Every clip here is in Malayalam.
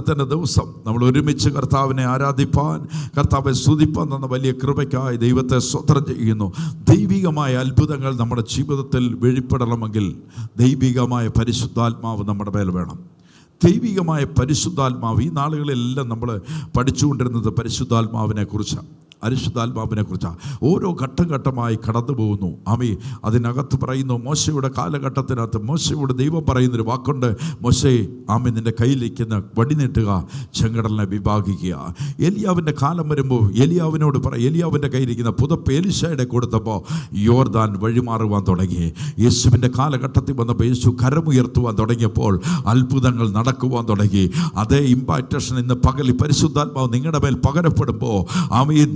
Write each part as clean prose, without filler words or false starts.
സമാധാനത്തിൻ്റെ ദിവസം നമ്മൾ ഒരുമിച്ച് കർത്താവിനെ ആരാധിപ്പാൻ, കർത്താവെ സ്തുതിപ്പാൻ തന്ന വലിയ കൃപയ്ക്കായി ദൈവത്തെ സ്തോത്രം ചെയ്യുന്നു. ദൈവികമായ അത്ഭുതങ്ങൾ നമ്മുടെ ജീവിതത്തിൽ വെളിപ്പെടണമെങ്കിൽ ദൈവികമായ പരിശുദ്ധാത്മാവ് നമ്മുടെ മേൽ വേണം. ദൈവികമായ പരിശുദ്ധാത്മാവ്, ഈ നാളുകളിലെല്ലാം നമ്മൾ പഠിച്ചുകൊണ്ടിരുന്നത് പരിശുദ്ധാത്മാവിനെ കുറിച്ചാണ്, പരിശുദ്ധാത്മാവിനെ കുറിച്ചാണ്. ഓരോ ഘട്ടം ഘട്ടമായി കടന്നു പോകുന്നു. അതിനകത്ത് പറയുന്നു, മോശയുടെ കാലഘട്ടത്തിനകത്ത് മോശയോട് ദൈവം പറയുന്നൊരു വാക്കുണ്ട്, മോശേ നിൻ്റെ കയ്യിലിരിക്കുന്ന വടി നീട്ടുക, ചെങ്കടലിനെ വിഭാഗിക്കുക. എലിയാവിൻ്റെ കാലം വരുമ്പോൾ എലിയാവിനോട് എലിയാവിൻ്റെ കയ്യിലിരിക്കുന്ന പുതപ്പ് എലീശയുടെ കൊടുത്തപ്പോൾ യോർദാൻ വഴിമാറുവാൻ തുടങ്ങി. യേശുവിൻ്റെ കാലഘട്ടത്തിൽ വന്നപ്പോൾ യേശു കരമുയർത്തുവാൻ തുടങ്ങിയപ്പോൾ അത്ഭുതങ്ങൾ നടക്കുവാൻ തുടങ്ങി. അതേ ഇമ്പാക്റ്റേഷൻ ഇന്ന് പകൽ പരിശുദ്ധാത്മാവ് നിങ്ങളുടെ മേൽ പകരപ്പെടുമ്പോൾ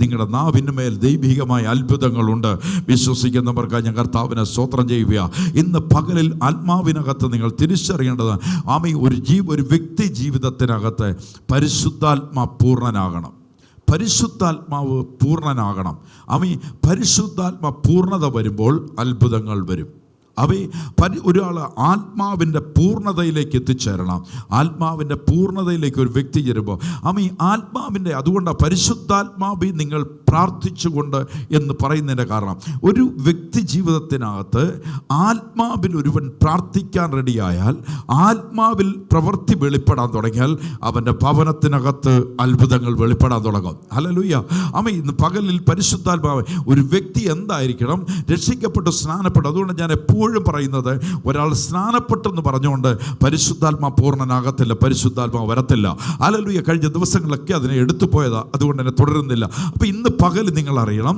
നിങ്ങളുടെ നാവിന്മേൽ ദൈവികമായ അത്ഭുതങ്ങളുണ്ട്. വിശ്വസിക്കുന്നവർക്ക് ഞാൻ കർത്താവിനെ സ്തോത്രം ചെയ്യുക. ഇന്ന് പകലിൽ ആത്മാവിനകത്ത് നിങ്ങൾ തിരിച്ചറിയേണ്ടത് ഒരു വ്യക്തി ജീവിതത്തിനകത്ത് പരിശുദ്ധാത്മാ പൂർണ്ണനാകണം. പരിശുദ്ധാത്മാവ് പൂർണ്ണനാകണം. പരിശുദ്ധാത്മ പൂർണ്ണത വരുമ്പോൾ അത്ഭുതങ്ങൾ വരും. ഒരാൾ ആത്മാവിൻ്റെ പൂർണ്ണതയിലേക്ക് എത്തിച്ചേരണം. ആത്മാവിൻ്റെ പൂർണ്ണതയിലേക്ക് ഒരു വ്യക്തി ചേരുമ്പോൾ ആത്മാവിൻ്റെ, അതുകൊണ്ടാണ് പരിശുദ്ധാത്മാവി നിങ്ങൾ പ്രാർത്ഥിച്ചുകൊണ്ട് എന്ന് പറയുന്നതിൻ്റെ കാരണം, ഒരു വ്യക്തി ജീവിതത്തിനകത്ത് ആത്മാവിൽ ഒരുവൻ പ്രാർത്ഥിക്കാൻ റെഡിയായാൽ, ആത്മാവിൽ പ്രവൃത്തി വെളിപ്പെടാൻ തുടങ്ങിയാൽ അവൻ്റെ ഭവനത്തിനകത്ത് അത്ഭുതങ്ങൾ വെളിപ്പെടാൻ തുടങ്ങും. ഹല്ലേലൂയ. ഇന്ന് പകലിൽ പരിശുദ്ധാത്മാവ് ഒരു വ്യക്തി എന്തായിരിക്കണം? രക്ഷിക്കപ്പെട്ട് സ്നാനപ്പെട്ടു. അതുകൊണ്ട് ഞാൻ എപ്പോഴും പറയുന്നത്, ഒരാൾ സ്നാനപ്പെട്ടെന്ന് പറഞ്ഞുകൊണ്ട് പരിശുദ്ധാത്മാ പൂർണ്ണനാകത്തില്ല, പരിശുദ്ധാത്മാവ് വരത്തില്ല. ഹല്ലേലൂയ. കഴിഞ്ഞ ദിവസങ്ങളിലൊക്കെ അതിനെ എടുത്തു പോയതാ, അതുകൊണ്ട് തന്നെ തുടരുന്നില്ല. അപ്പം ഇന്ന് പകൽ നിങ്ങൾ അറിയണം,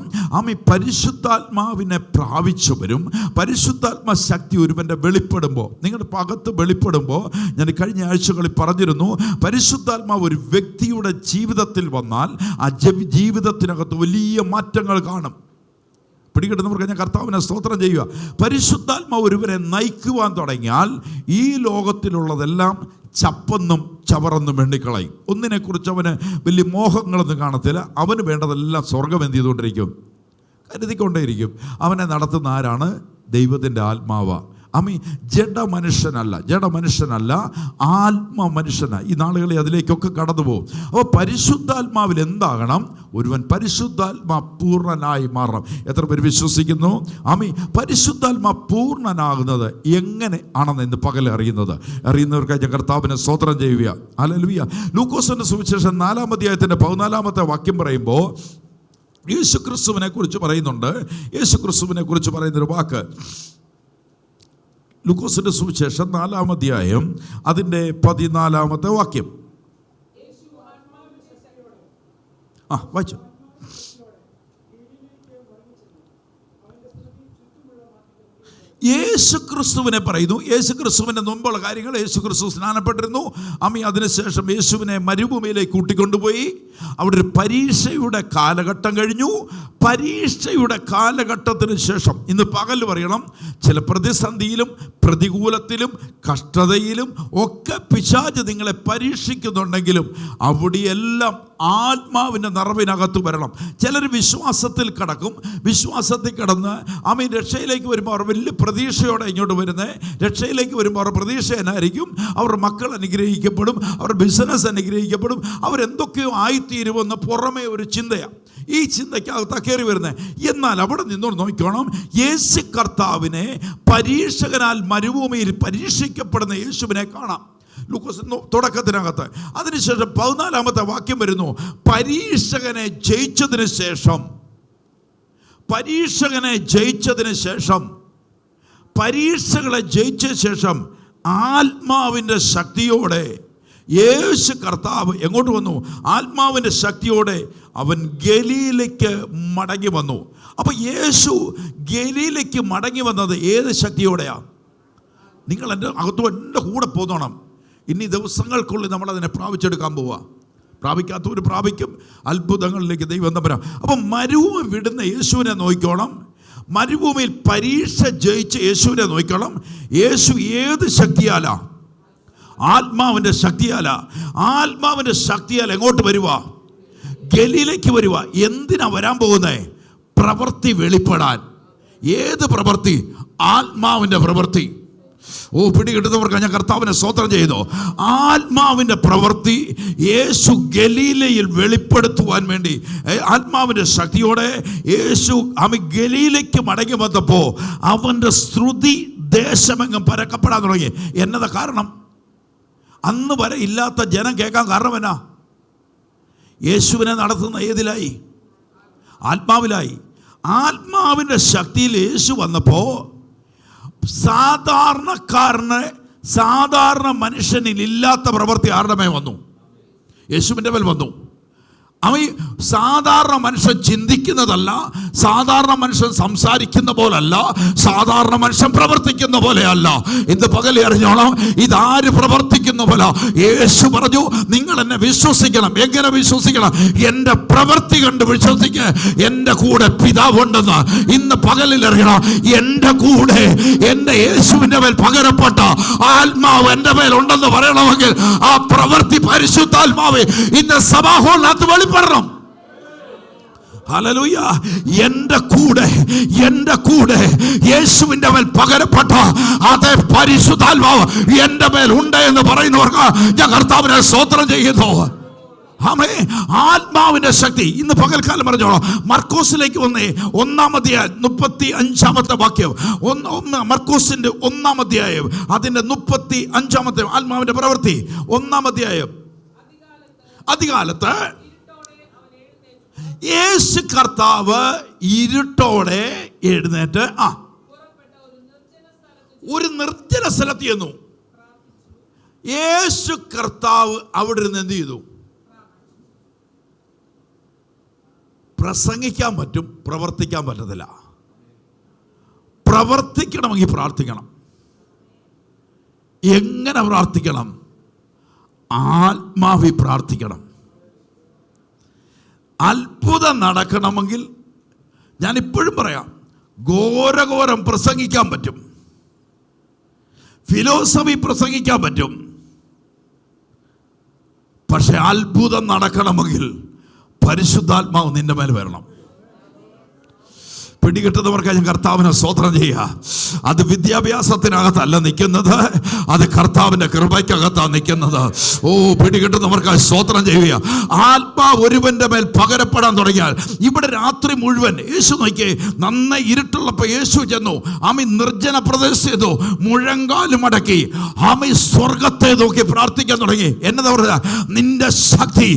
പരിശുദ്ധാത്മാവിനെ പ്രാപിച്ചവരും പരിശുദ്ധാത്മാ ശക്തി ഒരുവൻ്റെ വെളിപ്പെടുമ്പോൾ, നിങ്ങളുടെ അകത്ത് വെളിപ്പെടുമ്പോൾ, ഞാൻ കഴിഞ്ഞ ആഴ്ചകളിൽ പറഞ്ഞിരുന്നു, പരിശുദ്ധാത്മാവ് ഒരു വ്യക്തിയുടെ ജീവിതത്തിൽ വന്നാൽ ആ ജീവിതത്തിനകത്ത് വലിയ മാറ്റങ്ങൾ കാണും. പിടികിട്ടുന്നവർക്ക് ഞാൻ കർത്താവിനെ സ്തോത്രം ചെയ്യുക. പരിശുദ്ധാത്മാവ് ഒരുവരെ നയിക്കുവാൻ തുടങ്ങിയാൽ ഈ ലോകത്തിലുള്ളതെല്ലാം ചപ്പെന്നും ചവറെന്നും എണ്ണിക്കളയും. ഒന്നിനെക്കുറിച്ച് അവന് വലിയ മോഹങ്ങളൊന്നും കാണത്തില്ല. അവന് വേണ്ടതെല്ലാം സ്വർഗം എന്ത് ചെയ്തുകൊണ്ടിരിക്കും? കരുതിക്കൊണ്ടേയിരിക്കും. അവനെ നടത്തുന്ന ആരാണ്? ദൈവത്തിൻ്റെ ആത്മാവ്. ജഡമനുഷ്യനല്ല, ആത്മ മനുഷ്യനാണ്. ഈ നാളുകളിൽ അതിലേക്കൊക്കെ കടന്നു പോകും. അപ്പോൾ പരിശുദ്ധാത്മാവിൽ എന്താകണം? ഒരുവൻ പരിശുദ്ധാത്മാ പൂർണ്ണനായി മാറണം. എത്ര പേര് വിശ്വസിക്കുന്നു? പരിശുദ്ധാത്മാ പൂർണ്ണനാകുന്നത് എങ്ങനെ ആണെന്ന് ഇന്ന് പകൽ അറിയുന്നവർക്കായി കർത്താവിനെ സ്തോത്രം ചെയ്യുക. ഹല്ലേലൂയ. ലൂക്കോസിന്റെ സുവിശേഷം 4-ാം അധ്യായത്തിന്റെ 14-ാമത്തെ വാക്യം പറയുമ്പോൾ യേശുക്രിസ്തുവിനെ കുറിച്ച് പറയുന്നുണ്ട്. യേശുക്രിസ്തുവിനെ കുറിച്ച് പറയുന്നൊരു വാക്ക്, ലൂക്കോസിന്റെ സുവിശേഷം 4-ാം അധ്യായം അതിൻ്റെ 14-ാമത്തെ വാക്യം. വായിച്ചു. യേശുക്രിസ്തുവിനെ പറയുന്നു. യേശുക്രിസ്തുവിൻ്റെ മുമ്പുള്ള കാര്യങ്ങൾ, യേശുക്രിസ്തു സ്നാനപ്പെട്ടിരുന്നു. അതിനുശേഷം യേശുവിനെ മരുഭൂമിയിലേക്ക് കൂട്ടിക്കൊണ്ടുപോയി. അവിടെ ഒരു പരീക്ഷയുടെ കാലഘട്ടം കഴിഞ്ഞു. പരീക്ഷയുടെ കാലഘട്ടത്തിന് ശേഷം ഇന്ന് പകൽ പറയണം, ചില പ്രതിസന്ധിയിലും പ്രതികൂലത്തിലും കഷ്ടതയിലും ഒക്കെ പിശാച് നിങ്ങളെ പരീക്ഷിക്കുന്നുണ്ടെങ്കിലും അവിടെയെല്ലാം ആത്മാവിൻ്റെ നിറവിനകത്ത് വരണം. ചിലർ വിശ്വാസത്തിൽ കിടക്കും. വിശ്വാസത്തിൽ കിടന്ന് രക്ഷയിലേക്ക് വരുമ്പോൾ അവർ വലിയ പ്രതീക്ഷയോടെ ഇങ്ങോട്ട് വരുന്നത്. രക്ഷയിലേക്ക് വരുമ്പോൾ അവർ പ്രതീക്ഷ എന്നായിരിക്കും? അവരുടെ മക്കൾ അനുഗ്രഹിക്കപ്പെടും, അവരുടെ ബിസിനസ് അനുഗ്രഹിക്കപ്പെടും, അവരെന്തൊക്കെയോ ആയിത്തീരുമെന്ന് പുറമേ ഒരു ചിന്തയാണ്. ഈ ചിന്തയ്ക്കകത്ത് കയറി വരുന്നത്. എന്നാൽ അവിടെ നിന്നോട് നോക്കണം, യേശു കർത്താവിനെ പരീക്ഷകനാൽ മരുഭൂമിയിൽ പരീക്ഷിക്കപ്പെടുന്ന യേശുവിനെ കാണാം ലൂക്കോസ് തുടക്കത്തിനകത്ത്. അതിനുശേഷം 14-ാമത്തെ വാക്യം വരുന്നു, പരീക്ഷകനെ ജയിച്ചതിന് ശേഷം പരീക്ഷകളെ ജയിച്ച ശേഷം ആത്മാവിൻ്റെ ശക്തിയോടെ യേശു കർത്താവ് എങ്ങോട്ട് വന്നു? ആത്മാവിൻ്റെ ശക്തിയോടെ അവൻ ഗലീലയ്ക്ക് മടങ്ങി വന്നു. അപ്പോൾ യേശു ഗലീലയ്ക്ക് മടങ്ങി വന്നത് ഏത് ശക്തിയോടെയാണ്? നിങ്ങൾ എൻ്റെ എൻ്റെ കൂടെ പോന്നോണം. ഇനി ദിവസങ്ങൾക്കുള്ളിൽ നമ്മളതിനെ പ്രാപിച്ചെടുക്കാൻ പോവുക. പ്രാപിക്കാത്തവർ പ്രാപിക്കും. അത്ഭുതങ്ങളിലേക്ക് ദൈവം തമ്പുരാൻ. അപ്പം മരുഭൂമി വിടുന്ന യേശുവിനെ നോക്കിക്കോണം. മരുഭൂമിയിൽ പരീക്ഷ ജയിച്ച യേശുവിനെ നോക്കിക്കോണം. യേശു ഏത് ശക്തിയാലാ? ആത്മാവിൻ്റെ ശക്തിയാൽ എങ്ങോട്ട് വരുക? ഗലീലയ്ക്ക് വരുക. എന്തിനാ വരാൻ പോകുന്നേ? പ്രവൃത്തി വെളിപ്പെടാൻ. ഏത് പ്രവൃത്തി? ആത്മാവിൻ്റെ പ്രവൃത്തി. ഓ, പിടികിട്ടുന്നവർക്ക് ഞാൻ കർത്താവിനെ സ്തോത്രം ചെയ്തു. ആത്മാവിൻ്റെ പ്രവൃത്തി യേശു ഗലീലയിൽ വെളിപ്പെടുത്തുവാൻ വേണ്ടി ആത്മാവിൻ്റെ ശക്തിയോടെ യേശു ഗലീലയ്ക്ക് മടങ്ങി വന്നപ്പോൾ അവൻ്റെ ശ്രുതി ദേശമെങ്ങും പരക്കപ്പെടാൻ തുടങ്ങി. എന്നതാ കാരണം? അന്ന് വരെ ഇല്ലാത്ത ജനം കേൾക്കാൻ കാരണം എന്നാ? യേശുവിനെ നടത്തുന്ന ഏതിലായി? ആത്മാവിലായി. ആത്മാവിൻ്റെ ശക്തിയിൽ യേശു വന്നപ്പോൾ സാധാരണ മനുഷ്യനിൽ ഇല്ലാത്ത പ്രവൃത്തി ആരുടെ മേൽ വന്നു? യേശുവിൻ്റെ മേൽ വന്നു. അവൻ സാധാരണ മനുഷ്യൻ ചിന്തിക്കുന്നതല്ല, സാധാരണ മനുഷ്യൻ സംസാരിക്കുന്ന പോലല്ല, സാധാരണ മനുഷ്യൻ പ്രവർത്തിക്കുന്ന പോലെയല്ല. ഇന്ന് പകൽ അറിഞ്ഞോളാം, ഇതാര് പ്രവർത്തിക്കുന്ന പോലെ? യേശു പറഞ്ഞു, നിങ്ങൾ എന്നെ വിശ്വസിക്കണം. എങ്ങനെ വിശ്വസിക്കണം? എൻ്റെ പ്രവൃത്തി കണ്ട് വിശ്വസിക്കുക. എൻ്റെ കൂടെ പിതാവുണ്ടെന്ന് ഇന്ന് പകലിൽ അറിയണം. എൻ്റെ കൂടെ എൻ്റെ യേശുവിൻ്റെ മേൽ പകരപ്പെട്ട ആത്മാവ് എൻ്റെ മേൽ ഉണ്ടെന്ന് പറയണമെങ്കിൽ ആ പ്രവൃത്തി പരിശുദ്ധാത്മാവ് ഇന്ന് സഭാഹോളിനകത്ത് വെളിപ്പെടുത്തണം. ഹല്ലേലൂയ. എൻ്റെ കൂടെ യേശുവിൻ്റെ മേൽ പകരപ്പെട്ട അതേ പരിശുദ്ധാത്മാവ് എൻ്റെ മേൽ ഉണ്ട് എന്ന് പറയുന്നവർക്ക് ഞാൻ കർത്താവിനെ സ്തോത്രം ചെയ്യുന്നു. ആമേൻ. ആത്മാവിൻ്റെ ശക്തി ഇന്ന് പകൽക്കാലം പറഞ്ഞോളാം. മർക്കോസിലേക്ക് വന്നേ, 1-ാം അധ്യായം 35-ാമത്തെ വാക്യം. മർക്കോസിന്റെ 1-ാം അധ്യായം അതിന്റെ 35-ാമത്തെ ആത്മാവിന്റെ പ്രവൃത്തി 1-ാം അധ്യായം. അധികാലത്ത് യേശു കർത്താവ് ഇരുട്ടോടെ എഴുന്നേറ്റ് ഒരു നിർജ്ജന സ്ഥലത്ത് ചെന്നു. യേശു കർത്താവ് അവിടെ നിന്ന് എന്ത് ചെയ്തു? പ്രസംഗിക്കാൻ പറ്റും, പ്രവർത്തിക്കാൻ പറ്റത്തില്ല. പ്രവർത്തിക്കണമെങ്കിൽ പ്രാർത്ഥിക്കണം. എങ്ങനെ പ്രാർത്ഥിക്കണം? ആത്മാവി പ്രാർത്ഥിക്കണം. അത്ഭുതം നടക്കണമെങ്കിൽ ഞാൻ ഇപ്പോഴും പറയാം, ഘോരഘോരം പ്രസംഗിക്കാൻ പറ്റും, ഫിലോസഫി പ്രസംഗിക്കാൻ പറ്റും. പക്ഷെ അത്ഭുതം നടക്കണമെങ്കിൽ പരിശുദ്ധാത്മാവ് നിന്റെ മേൽ വരണം. പിടികിട്ടുന്നവർക്ക് ഞാൻ കർത്താവിനെ സ്തോത്രം ചെയ്യുക. അത് വിദ്യാഭ്യാസത്തിനകത്തല്ല നിൽക്കുന്നത്, അത് കർത്താവിൻ്റെ കൃപയ്ക്കകത്താണ് നിൽക്കുന്നത്. ഓ, പിടികിട്ടുന്നവർക്ക് സ്തോത്രം ചെയ്യുക. ആത്മാവ് ഒരുവന്റെ മേൽ പകരപ്പെടാൻ തുടങ്ങിയാൽ ഇവിടെ രാത്രി മുഴുവൻ യേശു നോക്കി നന്നായി ഇരുട്ടുള്ളപ്പോൾ യേശു ചെന്നു. ആമി നിർജ്ജന പ്രദേശത്ത് ചെന്നു, മുഴങ്കാല് മടക്കി ആമി സ്വർഗത്തെ നോക്കി പ്രാർത്ഥിക്കാൻ തുടങ്ങി. എന്നതാ പറയുക? നിന്റെ ശക്തി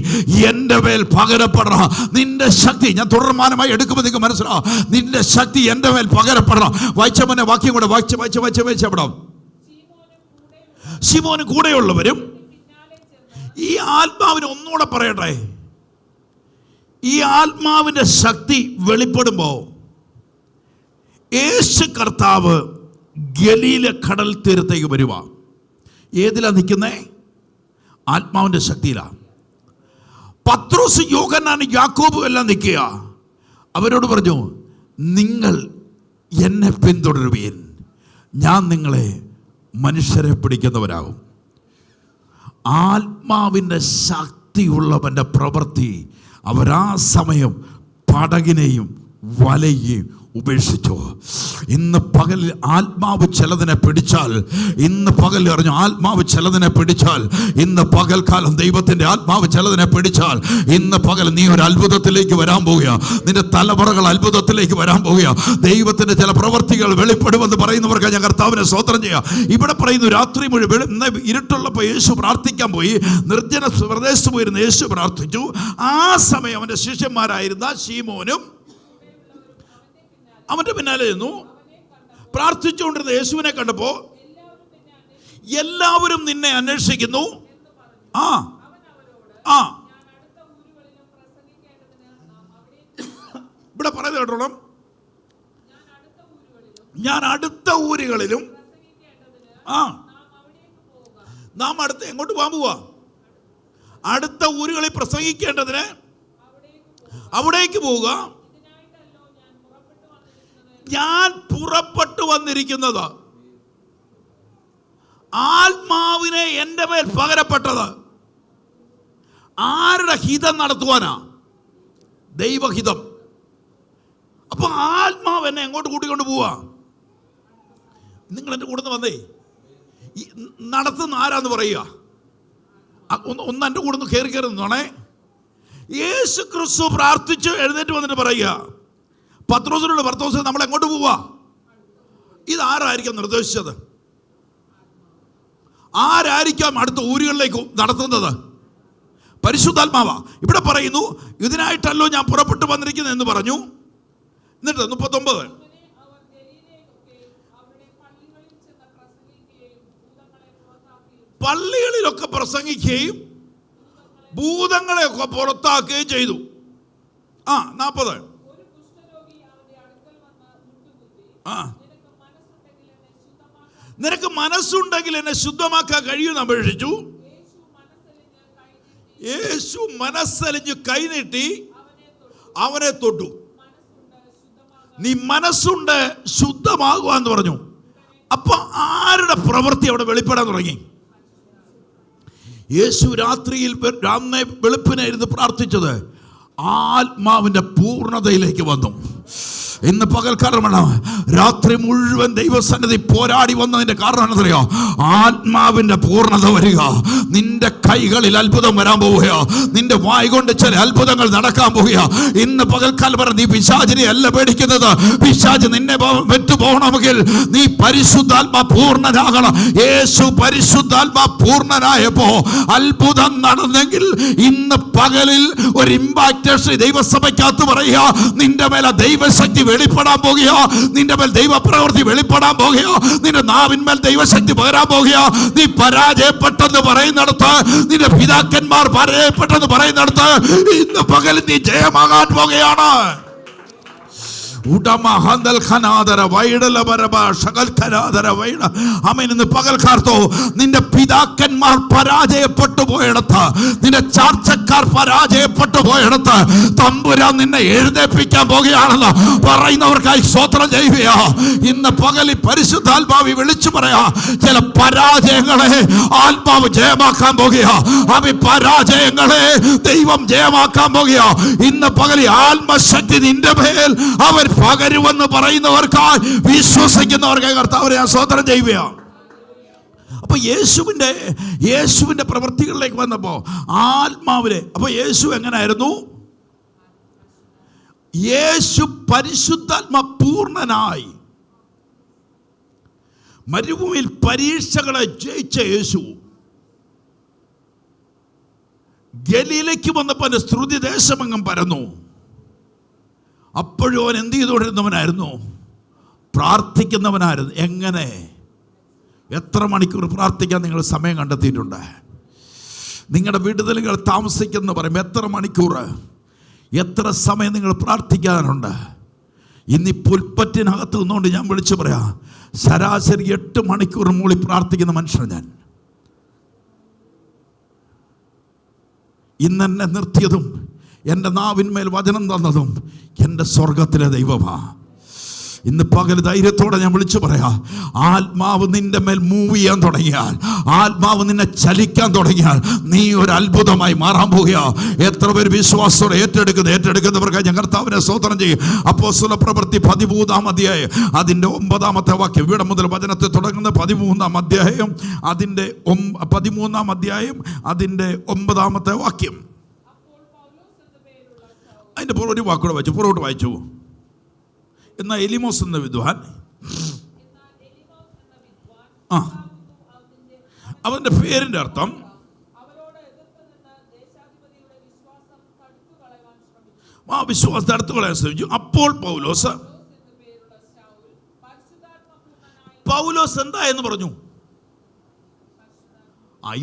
എൻ്റെ മേൽ പകരപ്പെടണം. നിന്റെ ശക്തി ഞാൻ തുടർമാനമായി എടുക്കുമ്പോൾ നിങ്ങൾക്ക് മനസ്സിലാവും. നിന്റെ ശക്തി എൻ്റെ മേൽ പകരപ്പെടണം. വായിച്ച മോനെ വാക്യം കൂടെ വായിച്ചപ്പെടാം. ശിമോന് കൂടെയുള്ളവരും ഈ ആത്മാവിനെ ഒന്നുകൂടെ പറയട്ടെ. ഈ ആത്മാവിൻ്റെ ശക്തി വെളിപ്പെടുമ്പോൾ യേശു കർത്താവ് ഗലീല കടൽ തീരത്തേക്ക് വരുക. ഏതിലാ നിൽക്കുന്നേ? ആത്മാവിൻ്റെ ശക്തിയിലാണ്. പത്രോസ്, യോഹന്നാൻ, യാക്കോബ് എല്ലാം നിൽക്കുക. അവരോട് പറഞ്ഞു, നിങ്ങൾ എന്നെ പിന്തുടരുവീൻ, ഞാൻ നിങ്ങളെ മനുഷ്യരെ പിടിക്കുന്നവരാകും. ആത്മാവിൻ്റെ ശക്തിയുള്ളവൻ്റെ പ്രവൃത്തി അവരാ സമയം പടകിനെയും വലയെയും ഉപേക്ഷിച്ചു. ഇന്ന് പകൽ ആത്മാവ് ചിലതിനെ പിടിച്ചാൽ, ഇന്ന് പകൽ അറിഞ്ഞു ആത്മാവ് ചിലതിനെ പിടിച്ചാൽ, ഇന്ന് പകൽക്കാലം ദൈവത്തിൻ്റെ ആത്മാവ് ചിലതിനെ പിടിച്ചാൽ, ഇന്ന് പകൽ നീ ഒരു അത്ഭുതത്തിലേക്ക് വരാൻ പോവുക. നിന്റെ തലമുറകൾ അത്ഭുതത്തിലേക്ക് വരാൻ പോവുക. ദൈവത്തിൻ്റെ ചില പ്രവൃത്തികൾ വെളിപ്പെടുമെന്ന് പറയുന്നവർക്ക് ഞാൻ കർത്താവിനെ സ്തോത്രം ചെയ്യുക. ഇവിടെ പറയുന്നു, രാത്രി മുഴുവൻ ഇരുട്ടുള്ളപ്പോൾ യേശു പ്രാർത്ഥിക്കാൻ പോയി. നിർജ്ജന പ്രദേശത്ത് പോയിരുന്ന യേശു പ്രാർത്ഥിച്ചു. ആ സമയം അവൻ്റെ ശിഷ്യന്മാരായിരുന്ന ശീമോനും അവൻ്റെ പിന്നാലെ ചെന്നു. പ്രാർത്ഥിച്ചുകൊണ്ടിരുന്ന യേശുവിനെ കണ്ടപ്പോൾ എല്ലാവരും നിന്നെ അന്വേഷിക്കുന്നു. ഇവിടെ പറയുന്നത് കേട്ടോളം, ഞാൻ അടുത്ത ഊരുകളിലും നാം അടുത്ത് എങ്ങോട്ട് പോകാൻ പോവാ? അടുത്ത ഊരുകളിൽ പ്രസംഗിക്കേണ്ടതിന് അവിടേക്ക് പോവുക. ഞാൻ പുറപ്പെട്ടു വന്നിരിക്കുന്നത് ആത്മാവിനെ എൻ്റെ മേൽ പകരപ്പെട്ടത് ആരുടെ ഹിതം നടത്തുവാനാ? ദൈവഹിതം. അപ്പൊ ആത്മാവ് എന്നെ എങ്ങോട്ട് കൂട്ടിക്കൊണ്ട് പോവാ? നിങ്ങൾ എൻ്റെ കൂടെ വന്നേ. നടത്തുന്ന ആരാന്ന് പറയുക? ഒന്ന് എൻ്റെ കൂടെ ഒന്ന് കയറി നിന്നോണേ. യേശു ക്രിസ്തു പ്രാർത്ഥിച്ചു എഴുന്നേറ്റ് വന്നിട്ട് പറയുക, പത്രോസിനോട്, പത്രോസേ നമ്മൾ എങ്ങോട്ട് പോവാ? ഇതാരായിരിക്കാം നിർദ്ദേശിച്ചത്? ആരായിരിക്കാം അടുത്ത ഊരുകളിലേക്ക് നടത്തുന്നത്? പരിശുദ്ധാത്മാവാ. ഇവിടെ പറയുന്നു, ഇതിനായിട്ടല്ലോ ഞാൻ പുറപ്പെട്ടു വന്നിരിക്കുന്നത് എന്ന് പറഞ്ഞു. എന്നിട്ട് 39, പള്ളികളിലൊക്കെ പ്രസംഗിക്കുകയും ഭൂതങ്ങളെയൊക്കെ പുറത്താക്കുകയും ചെയ്തു. 40, നിനക്ക് മനസ്സുണ്ടെങ്കിൽ എന്നെ ശുദ്ധമാക്കാൻ കഴിയുമെന്ന് അപേക്ഷിച്ചു. യേശു മനസ്സലിഞ്ഞ് കൈനീട്ടി അവനെ തൊട്ടു. നീ മനസ്സുണ്ട് ശുദ്ധമാകുവാന്ന് പറഞ്ഞു. അപ്പൊ ആരുടെ പ്രവൃത്തി അവിടെ വെളിപ്പെടാൻ തുടങ്ങി? യേശു രാത്രിയിൽ വെളുപ്പിനായിരുന്നു പ്രാർത്ഥിച്ചത്, ആത്മാവിന്റെ പൂർണ്ണതയിലേക്ക് വന്നു. ഇന്ന് പകൽക്കാലമാണ് രാത്രി മുഴുവൻ ദൈവസന്നിധി പോരാടി വന്നതിന്റെ കാരണം എന്നറിയോ? ആത്മാവിന്റെ പൂർണ്ണത വരിക. നിന്റെ കൈകളിൽ അത്ഭുതം വരാൻ പോവുക. നിന്റെ വായ് കൊണ്ട് ചില അത്ഭുതങ്ങൾ നടക്കാൻ പോവുക. ഇന്ന് പകൽക്കാലം പറഞ്ഞ നീ പിശാചിനെ അല്ല പേടിക്കുന്നത്. പിശാച് നിന്നെ വിട്ടുപോകണമെങ്കിൽ നീ പരിശുദ്ധാത്മാ പൂർണ്ണനാകണം. യേശു പരിശുദ്ധാത്മാ പൂർണ്ണനായപ്പോ അത്ഭുതം നടന്നെങ്കിൽ ഇന്ന് പകലിൽ ഒരു ഇമ്പാക്റ്റേഷൻ ദൈവസഭയ്ക്കകത്ത് പറയുക, നിന്റെ മേലെ ദൈവശക്തി വെളിപ്പെടാൻ പോകുക. നിന്റെ മേൽ ദൈവപ്രവൃത്തി വെളിപ്പെടാൻ പോകുക. നിന്റെ നാവിന്മേൽ ദൈവശക്തി പകരാൻ പോകുക. നീ പരാജയപ്പെട്ടെന്ന് പറയുന്നിടത്ത്, നിന്റെ പിതാക്കന്മാർ പരാജയപ്പെട്ടെന്ന് പറയുന്നിടത്ത് ഇന്ന് പകൽ നീ ജയമാകാൻ പോകുകയാണ്. പകൽക്കാർത്തോ നിന്റെ പിതാക്കന്മാർ പരാജയപ്പെട്ടു പോയിടത്ത്, നിന്റെ ചാർച്ചക്കാർ പരാജയപ്പെട്ടു പോയിടത്ത് തമ്പുരാൻ നിന്നെ എഴുന്നേൽപ്പിക്കാൻ പോകുകയാണെന്ന് പറയുന്നവർക്കായി സ്തോത്രം ചെയ്യുക. ഇന്ന് പകലിൽ പരിശുദ്ധാത്മാവി വിളിച്ചു പറയാ, ചില പരാജയങ്ങളെ ആത്മാവ് ജയമാക്കാൻ പോകുക. അവ പരാജയങ്ങളെ ദൈവം ജയമാക്കാൻ പോകുക. ഇന്ന് പകലിൽ ആത്മശക്തി നിന്റെ മേൽ അവർ പകരുമെന്ന് പറയുന്നവർക്കായി, വിശ്വസിക്കുന്നവർക്കായി കർത്താവിനെ ഞാൻ സ്തോത്രം ചെയ്യുക. അപ്പൊ യേശുവിന്റെ പ്രവൃത്തികളിലേക്ക് വന്നപ്പോ ആത്മാവിലെ, അപ്പൊ യേശു എങ്ങനായിരുന്നു? യേശു പരിശുദ്ധാത്മ പൂർണ്ണനായി മരുഭൂമിയിൽ പരീക്ഷകളെ ജയിച്ച യേശു ഗലീലയ്ക്ക് വന്നപ്പോൾ എൻ്റെ ശ്രുതി ദേശമെങ്ങും പരന്നു. അപ്പോഴും അവൻ എന്ത് ചെയ്തുകൊണ്ടിരുന്നവനായിരുന്നു? പ്രാർത്ഥിക്കുന്നവനായിരുന്നു. എങ്ങനെ? എത്ര മണിക്കൂർ പ്രാർത്ഥിക്കാൻ നിങ്ങൾ സമയം കണ്ടെത്തിയിട്ടുണ്ട്? നിങ്ങളുടെ വിടുതലുകൾ താമസിക്കുന്ന പറയും, എത്ര മണിക്കൂർ, എത്ര സമയം നിങ്ങൾ പ്രാർത്ഥിക്കാനുണ്ട്? ഇന്ന് ഈ പുൽപ്പറ്റിനകത്ത് നിന്നുകൊണ്ട് ഞാൻ വിളിച്ചു പറയാം, ശരാശരി 8 മണിക്കൂർ മൂളി പ്രാർത്ഥിക്കുന്ന മനുഷ്യൻ ഞാൻ. ഇന്നെന്നെ നിർത്തിയതും എൻ്റെ നാവിന്മേൽ വചനം തന്നതും എൻ്റെ സ്വർഗത്തിലെ ദൈവമാ. ഇന്ന് പകൽ ധൈര്യത്തോടെ ഞാൻ വിളിച്ചു പറയാം, ആത്മാവ് നിന്റെ മേൽ മൂവ് ചെയ്യാൻ തുടങ്ങിയാൽ, ആത്മാവ് നിന്നെ ചലിക്കാൻ തുടങ്ങിയാൽ നീ ഒരു അത്ഭുതമായി മാറാൻ പോകുക. എത്ര പേര് വിശ്വാസത്തോടെ ഏറ്റെടുക്കുന്നവർക്ക് ഞാൻ കർത്താവിനെ സ്തോത്രം ചെയ്യും. അപ്പോസ്തല പ്രവൃത്തി 13-ാം അധ്യായം അതിൻ്റെ 9-ാമത്തെ വാക്യം. ഇവിടെ മുതൽ വചനത്തെ തുടങ്ങുന്ന 13-ാം അധ്യായം അതിൻ്റെ 9-ാമത്തെ വാക്യം. അതിൻ്റെ ഒരു വാക്കൂടെ വായിച്ചു, പുറകോട്ട് വായിച്ചു. എന്നാൽ എലിമോസ് എന്ന വിദ്വാൻ, അവന്റെ പേരിന്റെ അർത്ഥം വിശ്വാസത്തെ അടുത്തു കളയാൻ ശ്രമിച്ചു. അപ്പോൾ പൗലോസ് എന്താ എന്ന് പറഞ്ഞു.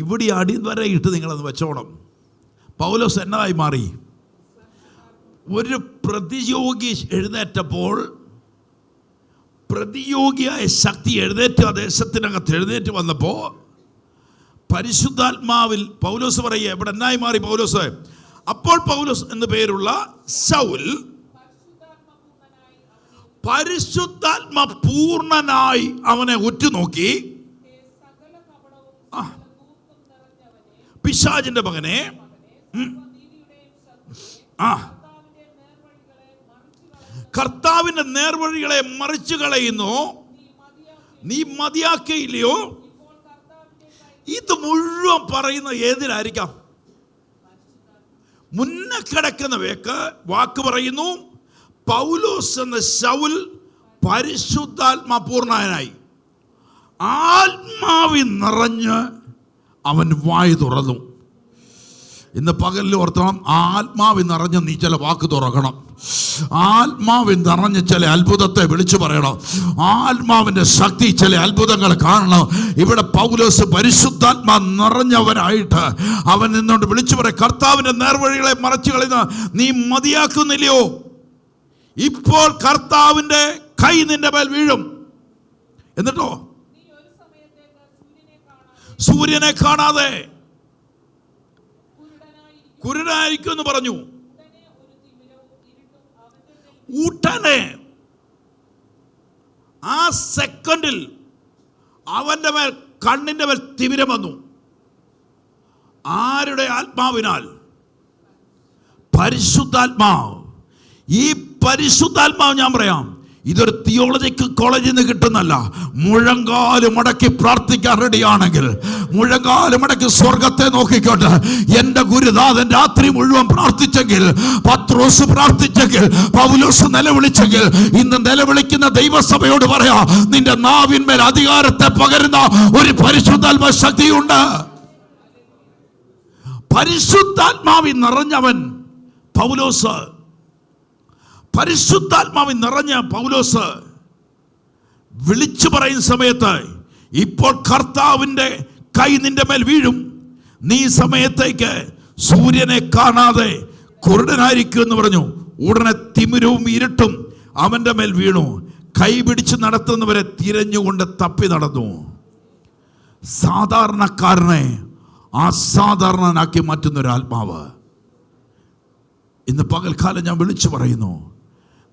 ഇവിടെ അടിവരെ ഇട്ട് നിങ്ങളത് വെച്ചോണം. പൗലോസ് എന്നതായി മാറി? ഒരു പ്രതിയോഗി എഴുന്നേറ്റപ്പോൾ, പ്രതിയോഗിയായ ശക്തി ദേശത്തിനകത്ത് എഴുന്നേറ്റ് വന്നപ്പോൾ പരിശുദ്ധാത്മാവിൽ പൗലോസ് പറയുക, ഇവിടെ എന്നായി മാറി പൗലോസ്? അപ്പോൾ പൗലോസ് എന്ന് പേരുള്ള ശൗൽ പരിശുദ്ധാത്മ പൂർണ്ണനായി അവനെ ഉറ്റുനോക്കി, പിശാചിന്റെ മകനെ കർത്താവിന്റെ നേർവഴികളെ മറിച്ചു കളയുന്നു, നീ മതിയാക്കയില്ലയോ? ഇത് മുഴുവൻ പറയുന്ന ഏതിലായിരിക്കാം? മുന്നേ കിടക്കുന്ന വാക്ക് പറയുന്നു, പൗലോസ് എന്ന ശൗൽ പരിശുദ്ധാത്മാ പൂർണ്ണനായി, ആത്മാവിൽ നിറഞ്ഞ് അവൻ വായ് തുറന്നു. ഇന്ന് പകലിൽ ഓർത്തണം, ആത്മാവിൽ നിറഞ്ഞ് നീ ചില വാക്ക് തുറക്കണം. ആത്മാവിൽ നിറഞ്ഞ് ചില അത്ഭുതത്തെ വിളിച്ചു പറയണം. ആത്മാവിൻ്റെ ശക്തി ചില അത്ഭുതങ്ങൾ കാണണം. ഇവിടെ പൗലോസ് പരിശുദ്ധാത്മാ നിറഞ്ഞവനായിട്ട് അവൻ നിന്നോണ്ട് വിളിച്ചു പറയും, കർത്താവിൻ്റെ നേർവഴികളെ മറച്ചു കളയുന്ന നീ മതിയാക്കുന്നില്ലയോ? ഇപ്പോൾ കർത്താവിൻ്റെ കൈ നിന്റെ മേൽ വീഴും. എന്നിട്ടോ സൂര്യനെ കാണാതെ കുരുടനായിരിക്കും എന്ന് പറഞ്ഞു. ഉടനെ ആ സെക്കൻഡിൽ അവന്റെ മേൽ കണ്ണിന്റെ മേൽ തിമിരം വന്നു. ആരുടെ ആത്മാവിനാൽ? പരിശുദ്ധാത്മാവ്. ഈ പരിശുദ്ധാത്മാവ് ഞാൻ പറയാം, ഇതൊരു തിയോളജിക്കൽ കോളേജിൽ നിന്ന് കിട്ടുന്നല്ല. മുഴങ്കാല് മടക്കി പ്രാർത്ഥിക്കാൻ റെഡിയാണെങ്കിൽ, മുഴങ്കാല് മടക്കി സ്വർഗത്തെ നോക്കിക്കോട്ടെ. എൻ്റെ ഗുരുനാഥൻ രാത്രി മുഴുവൻ പ്രാർത്ഥിച്ചെങ്കിൽ, പത്രോസ് പ്രാർത്ഥിച്ചെങ്കിൽ, പൗലോസ് നിലവിളിച്ചെങ്കിൽ, ഇന്ന് നിലവിളിക്കുന്ന ദൈവസഭയോട് പറയാ, നിന്റെ നാവിന്മേൽ അധികാരത്തെ പകരുന്ന ഒരു പരിശുദ്ധാത്മ ശക്തിയുണ്ട്. പരിശുദ്ധാത്മാവിൽ നിറഞ്ഞവൻ പൗലോസ്. പരിശുദ്ധാത്മാവിൽ നിറഞ്ഞ പൗലോസ് വിളിച്ചു പറയുന്ന സമയത്ത്, ഇപ്പോൾ കർത്താവിൻ്റെ കൈ നിന്റെ മേൽ വീഴും, നീ സമയത്തേക്ക് സൂര്യനെ കാണാതെ കുരുടനായിരിക്കും എന്ന് പറഞ്ഞു. ഉടനെ തിമിരവും ഇരുട്ടും അവൻ്റെ മേൽ വീണു. കൈ പിടിച്ച് നടത്തുന്നവരെ തിരഞ്ഞുകൊണ്ട് തപ്പി നടന്നു. സാധാരണക്കാരനെ അസാധാരണനാക്കി മാറ്റുന്നൊരാത്മാവ്. ഇന്ന് പകൽക്കാലം ഞാൻ വിളിച്ചു പറയുന്നു,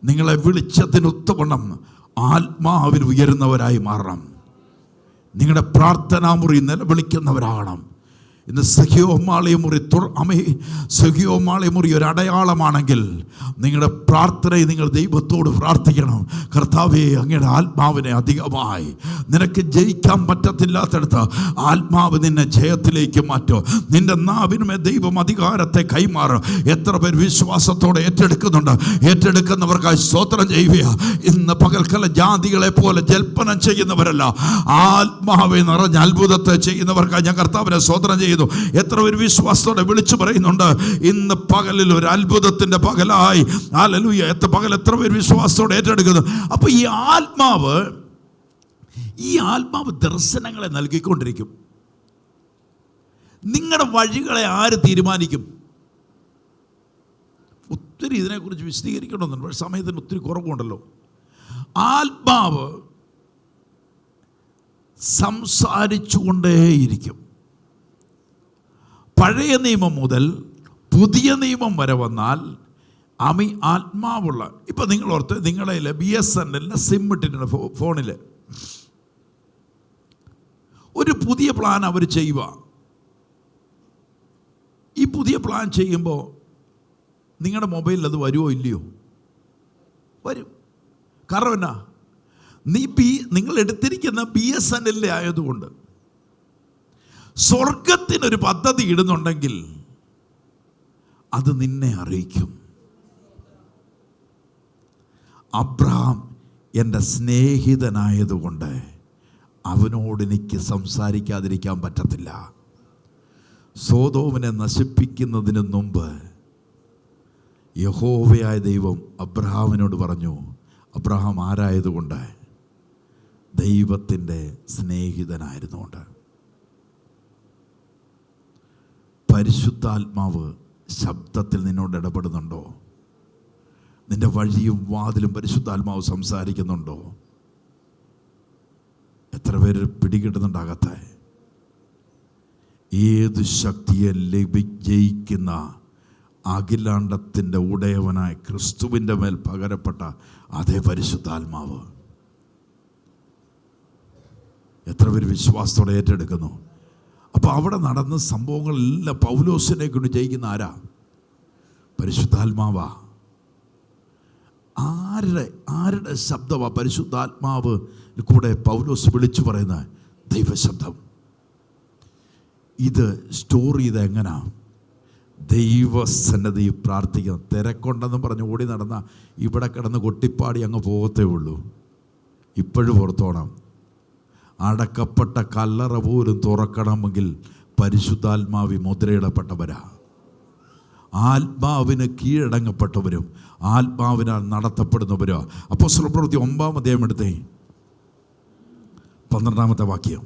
നിങ്ങളെ വിളിച്ചതിനൊത്തവണ്ണം ആത്മാവിൽ ഉയരുന്നവരായി മാറണം. നിങ്ങളുടെ പ്രാർത്ഥനാമുറി നിലവിളിക്കുന്നവരാകണം. ഇന്ന് സഖിയോമാളിമുറി ഒരു അടയാളമാണെങ്കിൽ, നിങ്ങളുടെ പ്രാർത്ഥനയെ നിങ്ങൾ ദൈവത്തോട് പ്രാർത്ഥിക്കണം. കർത്താവേ, അങ്ങയുടെ ആത്മാവിനെ അധികമായി, നിനക്ക് ജയിക്കാൻ പറ്റത്തില്ലാത്തടത്ത് ആത്മാവ് നിന്നെ ജയത്തിലേക്ക് മാറ്റും. നിന്റെ നാവിനുമേ ദൈവം അധികാരത്തെ കൈമാറും. എത്ര പേർ വിശ്വാസത്തോടെ ഏറ്റെടുക്കുന്നുണ്ട്? ഏറ്റെടുക്കുന്നവർക്കായി സ്തോത്രം ചെയ്യുക. ഇന്ന് പകൽക്കാല ജാതികളെ പോലെ ജൽപ്പനം ചെയ്യുന്നവരല്ല, ആത്മാവെ നിറഞ്ഞ അത്ഭുതത്തെ ചെയ്യുന്നവർക്കായി ഞാൻ കർത്താവിനെ സ്തോത്രം ചെയ്യുന്നു. എത്ര ഒരു വിശ്വാസത്തോടെ വിളിച്ചു പറയുന്നുണ്ട്, ഇന്ന് പകലിൽ ഒരു അത്ഭുതത്തിന്റെ പകലായി. ഹല്ലേലൂയ. എത്ര പേര് വിശ്വാസത്തോടെ ഏറ്റെടുക്കുന്നു? അപ്പൊ ഈ ആത്മാവ് ദർശനങ്ങളെ നൽകിക്കൊണ്ടിരിക്കും. നിങ്ങളുടെ വഴികളെ ആര് തീരുമാനിക്കും? ഒത്തിരി ഇതിനെക്കുറിച്ച് വിശദീകരിക്കണമെന്നുണ്ട്, പക്ഷേ സമയത്തിന് ഒത്തിരി കുറവുണ്ടല്ലോ. ആത്മാവ് സംസാരിച്ചുകൊണ്ടേയിരിക്കും. പഴയ നിയമം മുതൽ പുതിയ നിയമം വരെ വന്നാൽ ആത്മാവുള്ള, ഇപ്പം നിങ്ങൾ ഓർത്ത്, നിങ്ങളെ BSNL സിം ഇട്ടിട്ടുണ്ട് ഫോണിൽ. ഒരു പുതിയ പ്ലാൻ അവർ ചെയ്യുക. ഈ പുതിയ പ്ലാൻ ചെയ്യുമ്പോൾ നിങ്ങളുടെ മൊബൈലിൽ അത് വരുമോ ഇല്ലയോ? വരും. കാരണം എന്നാ? നിങ്ങൾ എടുത്തിരിക്കുന്ന BSNL ആയതുകൊണ്ട്. സ്വർഗത്തിനൊരു പദ്ധതി ഇടുന്നുണ്ടെങ്കിൽ അത് നിന്നെ അറിയിക്കും. അബ്രഹാം എൻ്റെ സ്നേഹിതനായതുകൊണ്ട് അവനോട് എനിക്ക് സംസാരിക്കാതിരിക്കാൻ പറ്റത്തില്ല. സോദോമിനെ നശിപ്പിക്കുന്നതിന് മുമ്പ് യഹോവയായ ദൈവം അബ്രഹാമിനോട് പറഞ്ഞു, അബ്രഹാം ആരായതുകൊണ്ട്? ദൈവത്തിൻ്റെ സ്നേഹിതനായിരുന്നുകൊണ്ട്. പരിശുദ്ധാത്മാവ് ശബ്ദത്തിൽ നിന്നോട് ഇടപെടുന്നുണ്ടോ? നിന്റെ വഴിയും വാതിലും പരിശുദ്ധാത്മാവ് സംസാരിക്കുന്നുണ്ടോ? എത്ര പേര് പിടികിട്ടുന്നുണ്ടാകത്തെ? ഏത് ശക്തിയെ ജയിക്കുന്ന അഖിലാണ്ടത്തിൻ്റെ ഉടയവനായ ക്രിസ്തുവിൻ്റെ മേൽ പകരപ്പെട്ട അതേ പരിശുദ്ധാത്മാവ്. എത്ര പേര് വിശ്വാസത്തോടെ ഏറ്റെടുക്കുന്നു? അപ്പോൾ അവിടെ നടന്ന സംഭവങ്ങളെല്ലാം പൗലോസിനെ കൊണ്ട് ജയിക്കുന്ന ആരാ? പരിശുദ്ധാത്മാവാ. ആരുടെ ശബ്ദമാ പരിശുദ്ധാത്മാവ് കൂടെ പൗലോസ് വിളിച്ചു പറയുന്ന? ദൈവശബ്ദം. ഇത് സ്റ്റോർ ചെയ്ത് എങ്ങനാ? ദൈവസന്നദ്ധി പ്രാർത്ഥിക്കണം. തിരക്കുണ്ടെന്ന് പറഞ്ഞ് ഓടി നടന്ന ഇവിടെ കിടന്ന് കൊട്ടിപ്പാടി അങ്ങ് പോകത്തേ ഉള്ളൂ. ഇപ്പോഴും ഓർത്തോണം, അടക്കപ്പെട്ട കല്ലറ പോലും തുറക്കണമെങ്കിൽ പരിശുദ്ധാത്മാവി മുദ്രയിടപ്പെട്ടവരാ. ആത്മാവിന് കീഴടങ്ങപ്പെട്ടവരും ആത്മാവിനാൽ നടത്തപ്പെടുന്നവരോ. അപ്പോസ്തലപ്രവൃത്തി 9-ാം അധ്യായം എടുത്തേ, 12-ാമത്തെ വാക്യം.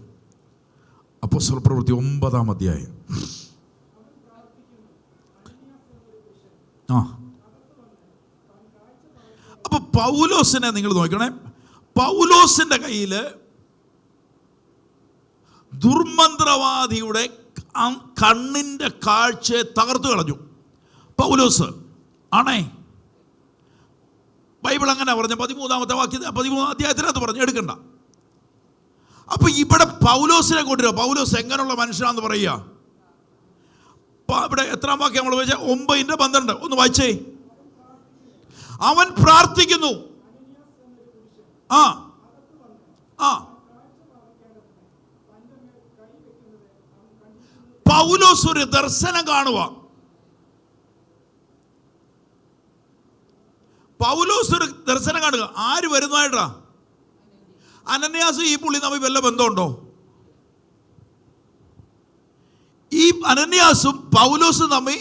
അപ്പോസ്തലപ്രവൃത്തി 9-ാം അധ്യായം. അപ്പൊ പൗലോസിനെ നിങ്ങൾ നോക്കണേ. പൗലോസിന്റെ കയ്യിൽ ദുർമന്ത്രവാദിയുടെ കണ്ണിന്റെ കാഴ്ചയെ തകർത്തു കളഞ്ഞു. പൗലോസ് ആണേ, ബൈബിൾ അങ്ങനെ പറഞ്ഞ 13-ാമത്തെ വാക്യത്തിൽ 13-ാം അധ്യായത്തിനകത്ത് പറഞ്ഞു, എടുക്കണ്ട. അപ്പൊ ഇവിടെ പൗലോസിനെ കൊണ്ടുവരിക. പൗലോസ് എങ്ങനെയുള്ള മനുഷ്യനാന്ന് പറയുക. ഇവിടെ എത്രാം വാക്യം നമ്മൾ വായിച്ച? 9:12 ഒന്ന് വായിച്ചേ. അവൻ പ്രാർത്ഥിക്കുന്നു. ആ ആ പൗലോസ് ഒരു ദർശനം കാണുക. പൗലോസ് ഒരു ദർശനം കാണുക. ആര് വരുന്നതായിട്ടാ? അനന്യാസ് ഈ പുള്ളി തമ്മിൽ വല്ല ബന്ധമുണ്ടോ? ഈ അനന്യാസും പൗലോസും തമ്മിൽ